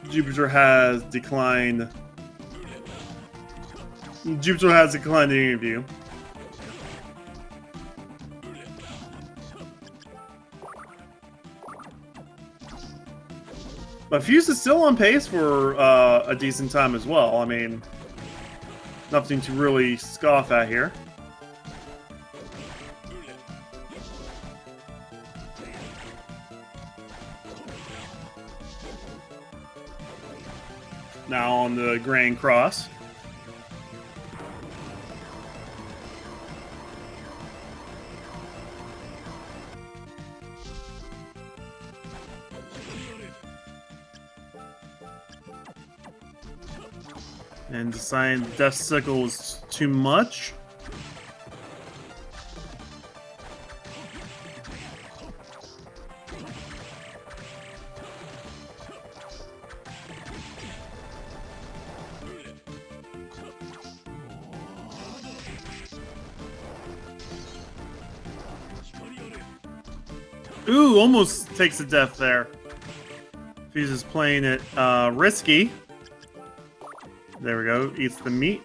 Speaker 1: Jupiter has declined. Jupiter has declined the interview. But Fuse is still on pace for a decent time as well. I mean, nothing to really scoff at here. Now on the Grand Cross. And deciding Death Sickle is too much. Ooh, almost takes a death there. Fuse is playing it risky. There we go, eats the meat.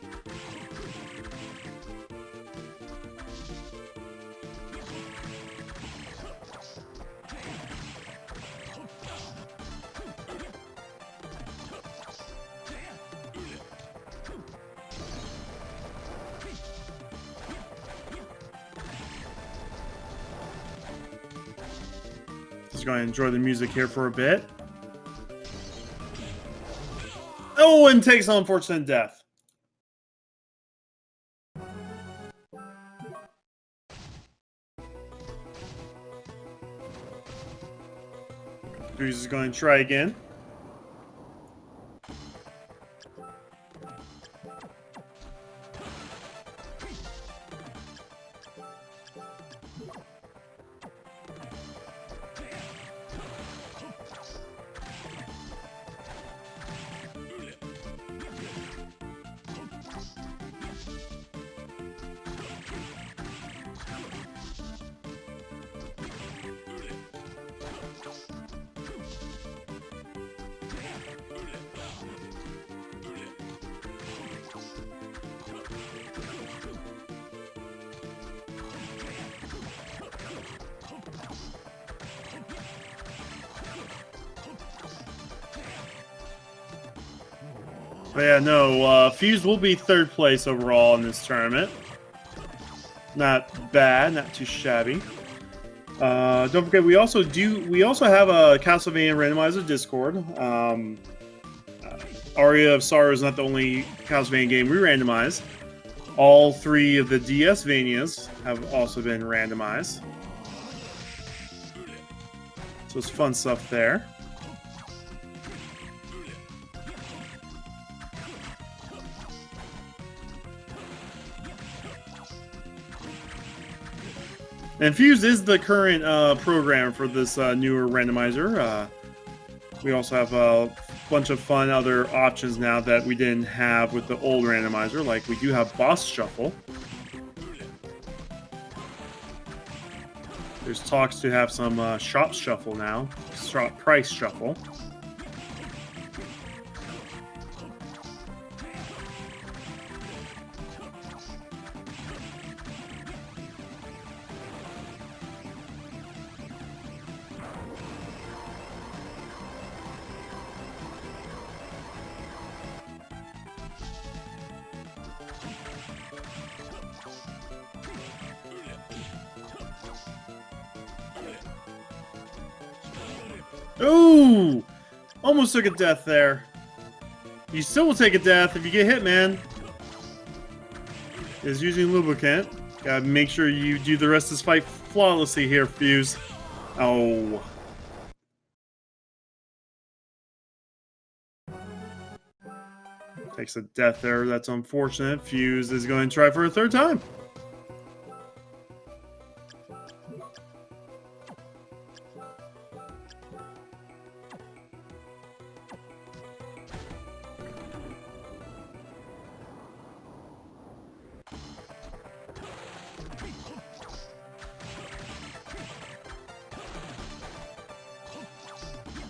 Speaker 1: Just going to enjoy the music here for a bit. Oh, and takes an unfortunate death. Fuse is going to try again. But yeah, no, Fuse will be 3rd place overall in this tournament. Not bad, not too shabby. Don't forget, we also have a Castlevania Randomizer Discord. Aria of Sorrow is not the only Castlevania game we randomize. All 3 of the DS Vanias have also been randomized. So it's fun stuff there. And Fuse is the current program for this newer randomizer. We also have a bunch of fun other options now that we didn't have with the old randomizer. Like we do have Boss Shuffle. There's talks to have some Shop Shuffle now. Shop Price Shuffle. Ooh! Almost took a death there. You still will take a death if you get hit, man. Is using lubricant. Gotta make sure you do the rest of this fight flawlessly here, Fuse. Oh. Takes a death there. That's unfortunate. Fuse is going to try for a third time.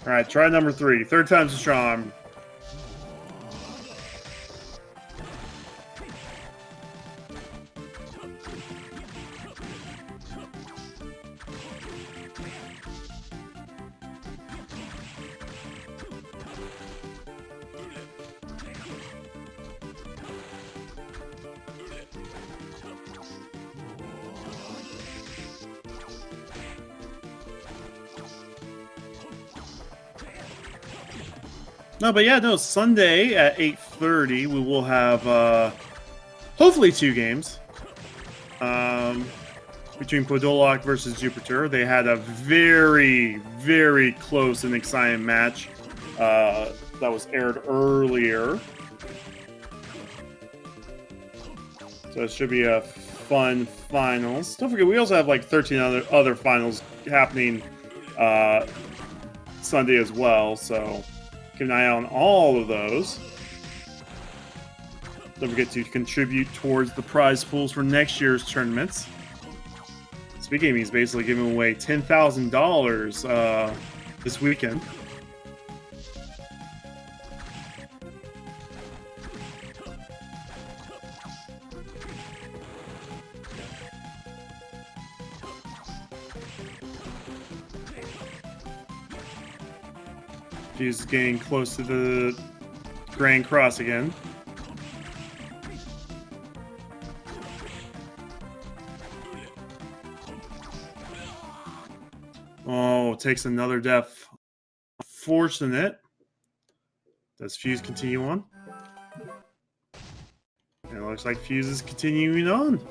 Speaker 1: All right, try number 3. Third time's a charm. No, but yeah, no, Sunday at 8:30, we will have, hopefully 2 games. Between Podolak versus Jupiter. They had a very, very close and exciting match that was aired earlier. So it should be a fun finals. Don't forget, we also have like 13 other finals happening Sunday as well, so keep an eye on all of those. Don't forget to contribute towards the prize pools for next year's tournaments. SpeedGaming is basically giving away $10,000 this weekend. Fuse is getting close to the Grand Cross again. Oh, takes another death. Fortunate. Does Fuse continue on? And it looks like Fuse is continuing on.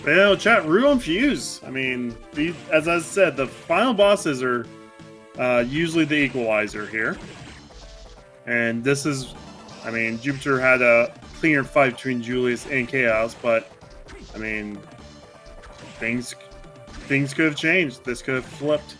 Speaker 1: Well, chat, root on Fuse. I mean, as I said, the final bosses are usually the equalizer here. And this is, I mean, Jupiter had a cleaner fight between Julius and Chaos, but, I mean, things could have changed. This could have flipped.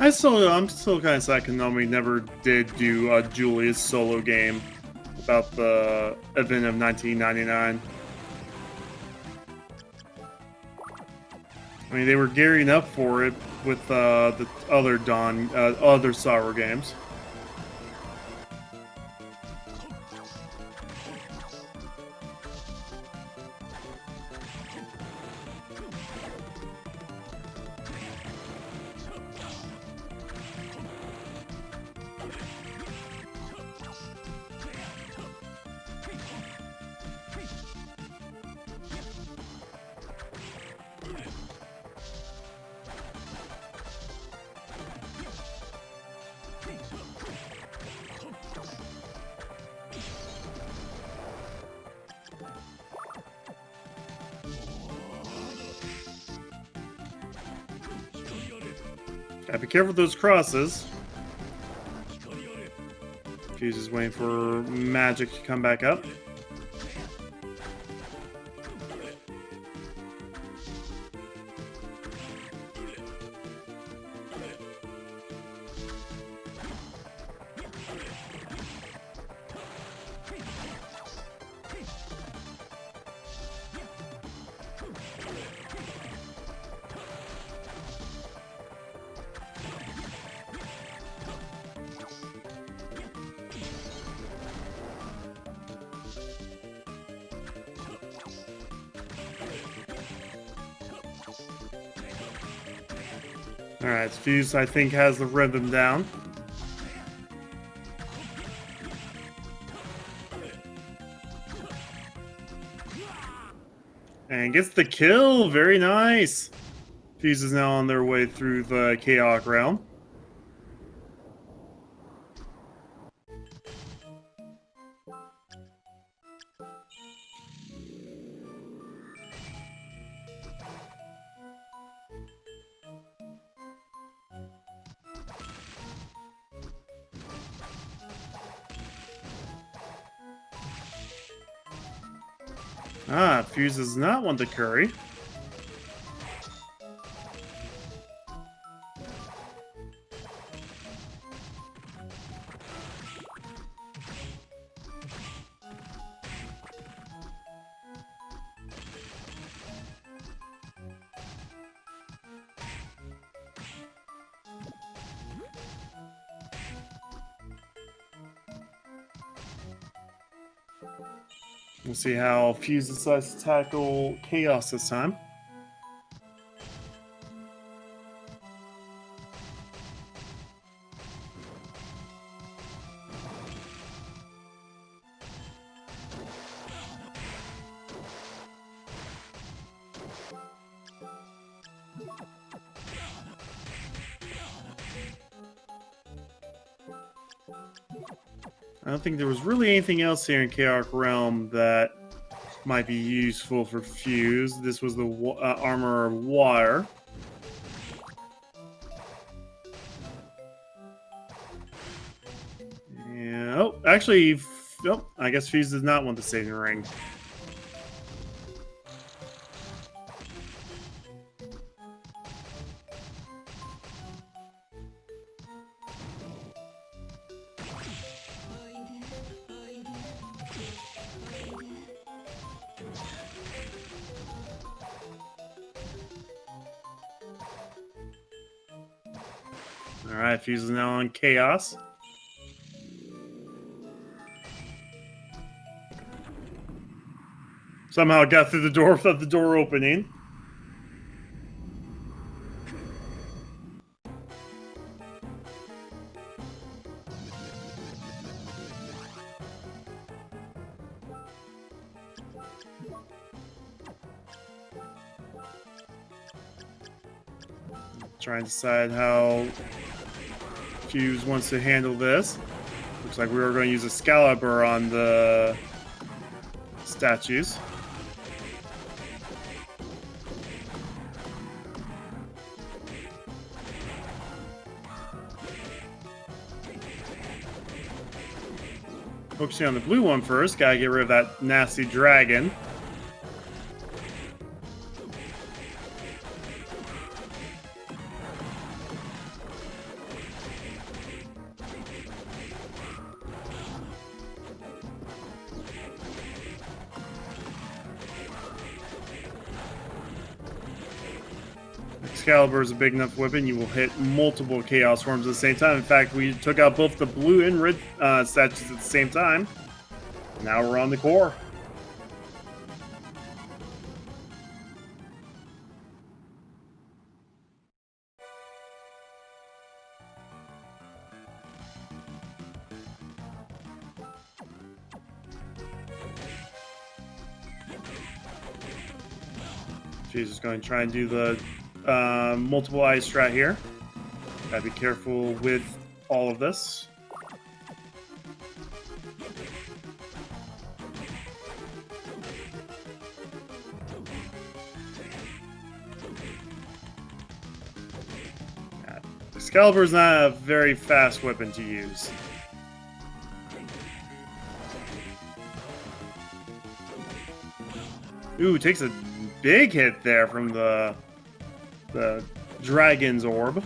Speaker 1: I'm still kind of sad Konami never did do a Julius solo game about the event of 1999. I mean, they were gearing up for it with the other Sorrow games. Gotta be careful with those crosses. Fuse is waiting for magic to come back up. Alright, Fuse, I think, has the rhythm down. And gets the kill! Very nice! Fuse is now on their way through the Chaos Realm. Ah, Fuse does not want the curry. We'll see how Fuse decides to tackle Chaos this time. I don't think there was really anything else here in Chaos Realm that might be useful for Fuse. This was the Armor of Wire. Yeah. Oh, actually, oh, I guess Fuse does not want the saving ring. Alright, Fuse is now on Chaos. Somehow got through the door without the door opening. Trying to decide how Fuse wants to handle this. Looks like we were going to use Excalibur on the statues. Focusing on the blue one first. Gotta get rid of that nasty dragon. Excalibur is a big enough weapon, you will hit multiple Chaos Forms at the same time. In fact, we took out both the blue and red statues at the same time. Now we're on the core. She's just going to try and do the multiple ice strat here. Gotta be careful with all of this. Excalibur is not a very fast weapon to use. Ooh, takes a big hit there from the dragon's orb.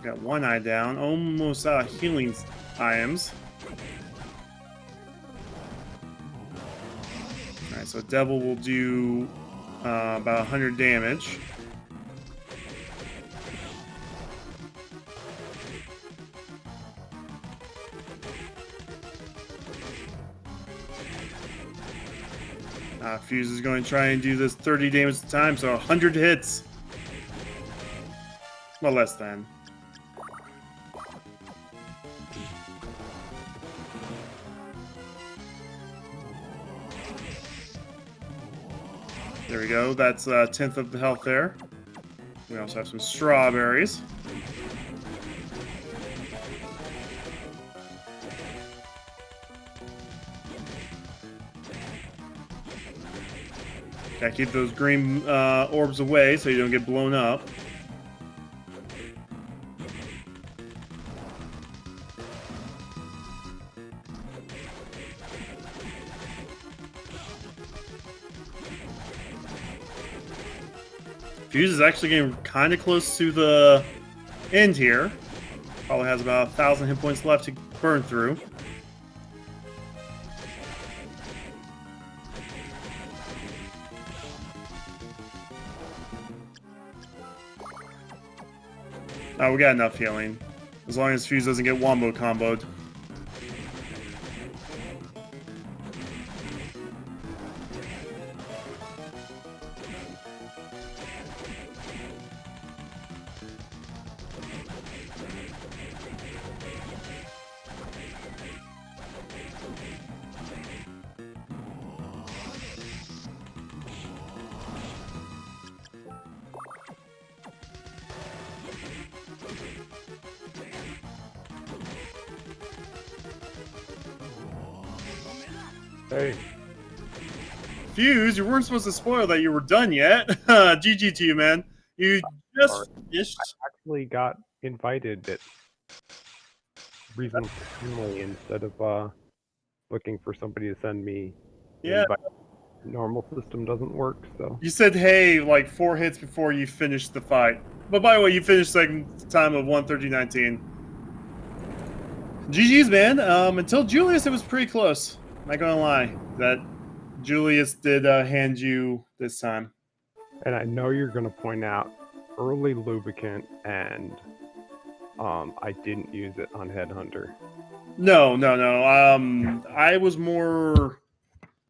Speaker 1: Got one eye down, almost out of healing items. Alright, so Devil will do about 100 damage. Fuse is going to try and do this 30 damage at a time, so 100 hits. Well, less than. There we go. That's a 10th of the health there. We also have some strawberries. Gotta keep those green orbs away so you don't get blown up. Fuse is actually getting kind of close to the end here. Probably has about 1,000 hit points left to burn through. Oh, we got enough healing. As long as Fuse doesn't get wombo comboed.
Speaker 2: Hey.
Speaker 1: Fuse, you weren't supposed to spoil that you were done yet. GG to you, man. You just finished.
Speaker 2: I actually got invited at reasonably instead of looking for somebody to send me.
Speaker 1: Yeah.
Speaker 2: Invite. Normal system doesn't work, so.
Speaker 1: You said hey like 4 hits before you finished the fight. But by the way, you finished second time of 1:30:19. GG's, man. Until Julius, it was pretty close. Not gonna lie, that Julius did hand you this time.
Speaker 2: And I know you're gonna point out early lubricant, and I didn't use it on Headhunter.
Speaker 1: No. I was more.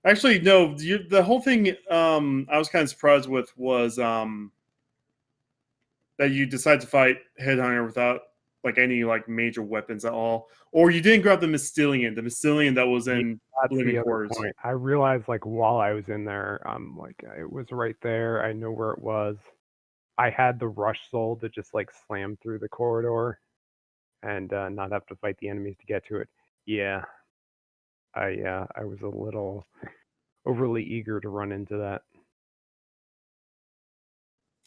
Speaker 1: Actually, no. The whole thing I was kind of surprised with was that you decided to fight Headhunter without like any like major weapons at all, or you didn't grab the Mystillion that was in Living Quarters.
Speaker 2: Point. I realized like while I was in there, like it was right there. I know where it was. I had the rush soul to just like slam through the corridor and not have to fight the enemies to get to it. Yeah, I was a little overly eager to run into that.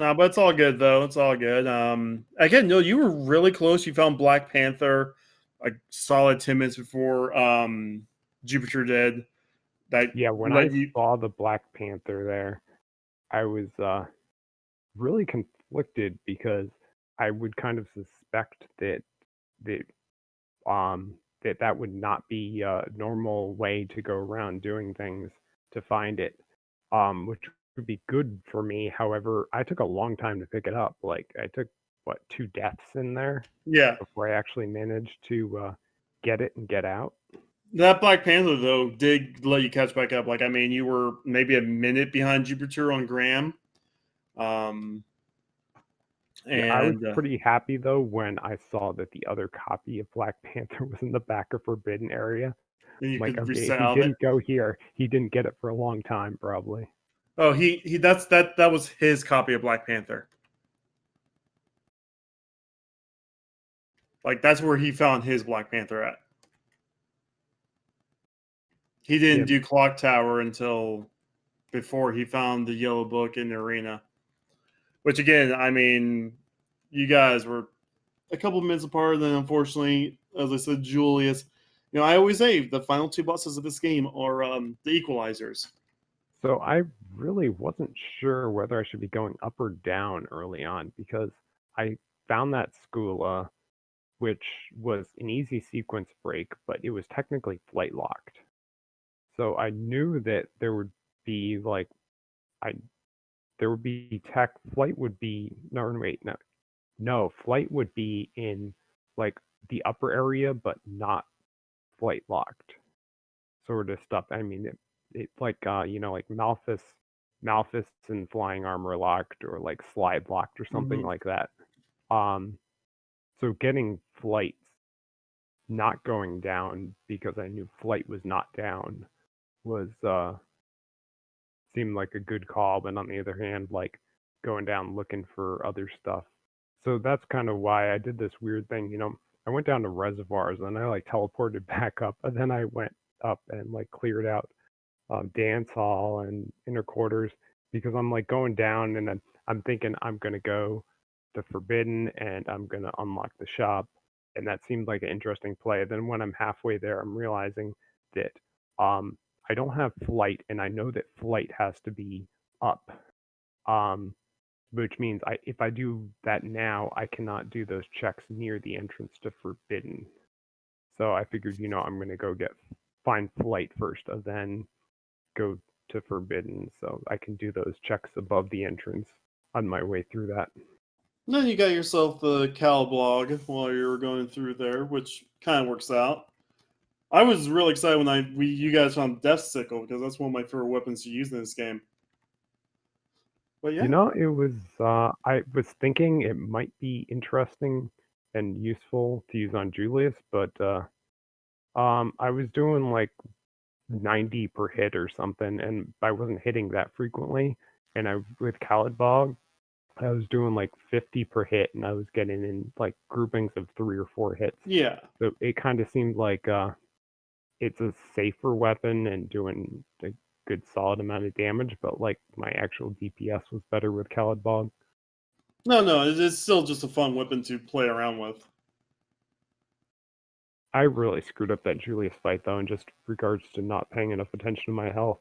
Speaker 1: No, but it's all good though. It's all good. Again, no, you were really close. You found Black Panther like solid 10 minutes before Jupiter did.
Speaker 2: When I saw the Black Panther there, I was really conflicted because I would kind of suspect that that that would not be a normal way to go around doing things to find it, which would be good for me. However, I took a long time to pick it up. Like I took 2 deaths in there
Speaker 1: Yeah.
Speaker 2: before I actually managed to get it and get out.
Speaker 1: That Black Panther, though, did let you catch back up. Like, I mean, you were maybe a minute behind Jupiter on Graham.
Speaker 2: Yeah, I was
Speaker 1: And
Speaker 2: pretty happy though when I saw that the other copy of Black Panther was in the back of Forbidden Area.
Speaker 1: you
Speaker 2: I'm like,
Speaker 1: could
Speaker 2: okay, if he
Speaker 1: resalve it.
Speaker 2: didn't go here, he didn't get it for a long time, probably.
Speaker 1: Oh, that was his copy of Black Panther. Like, that's where he found his Black Panther at. He didn't
Speaker 2: Yeah.
Speaker 1: do Clock Tower until before he found the Yellow Book in the arena. Which, again, I mean, you guys were a couple of minutes apart. Then, unfortunately, as I said, Julius. You know, I always say the final 2 bosses of this game are the equalizers.
Speaker 2: So I really wasn't sure whether I should be going up or down early on because I found that Skula, which was an easy sequence break, but it was technically flight locked. So I knew that there would be like there would be flight would be flight would be in like the upper area but not flight locked sort of stuff. I mean it like like Malphus and flying armor locked or like slide locked or something like that. So getting flight not going down because I knew flight was not down was seemed like a good call, but on the other hand, like going down looking for other stuff. So that's kind of why I did this weird thing. I went down to reservoirs and I like teleported back up, and then I went up and like cleared out dance hall and inner quarters because I'm like going down and I'm thinking I'm gonna go to Forbidden and I'm gonna unlock the shop, and that seemed like an interesting play. Then when I'm halfway there, I'm realizing that I don't have flight, and I know that flight has to be up, which means if I do that now, I cannot do those checks near the entrance to Forbidden. So I figured, I'm gonna go find flight first, and then go to Forbidden, so I can do those checks above the entrance on my way through that.
Speaker 1: And then you got yourself the Cal blog while you were going through there, which kind of works out. I was really excited when you guys found Death Sickle because that's one of my favorite weapons to use in this game. But yeah,
Speaker 2: It was. I was thinking it might be interesting and useful to use on Julius, but I was doing like 90 per hit or something, and I wasn't hitting that frequently. And with Khaled Bog, I was doing like 50 per hit, and I was getting in like groupings of 3 or 4 hits.
Speaker 1: yeah.
Speaker 2: So it kind of seemed like it's a safer weapon and doing a good solid amount of damage, but like my actual DPS was better with Khaled Bog.
Speaker 1: No, it's still just a fun weapon to play around with.
Speaker 2: I really screwed up that Julius fight though, in just regards to not paying enough attention to my health.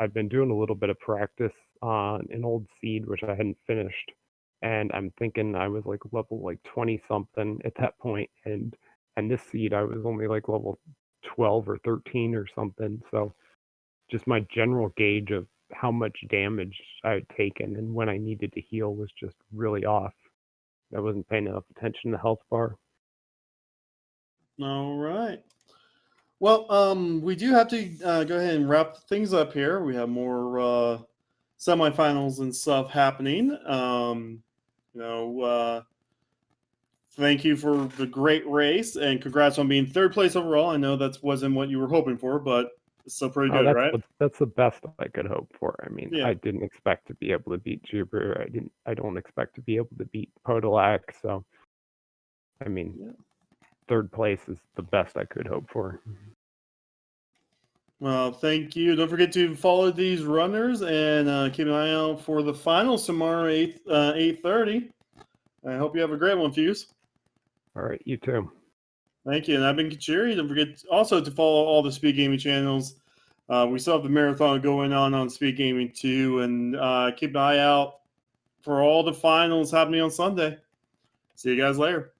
Speaker 2: I've been doing a little bit of practice on an old seed which I hadn't finished, and I'm thinking I was like level like 20 something at that point, and this seed I was only like level 12 or 13 or something. So just my general gauge of how much damage I had taken and when I needed to heal was just really off. I wasn't paying enough attention to the health bar.
Speaker 1: All right. Well, we do have to go ahead and wrap things up here. We have more semifinals and stuff happening. Thank you for the great race and congrats on being 3rd place overall. I know that wasn't what you were hoping for, but it's still pretty good, right?
Speaker 2: That's the best I could hope for. I mean,
Speaker 1: Yeah.
Speaker 2: I didn't expect to be able to beat Jupiter. I don't expect to be able to beat Podolak. So, I mean,
Speaker 1: Yeah.
Speaker 2: 3rd place is the best I could hope for.
Speaker 1: Well, thank you. Don't forget to follow these runners and keep an eye out for the finals tomorrow, 8:30. I hope you have a great one, Fuse.
Speaker 2: All right, you too.
Speaker 1: Thank you. And I've been Kachiri. Don't forget also to follow all the Speed Gaming channels. We still have the marathon going on Speed Gaming too. And keep an eye out for all the finals happening on Sunday. See you guys later.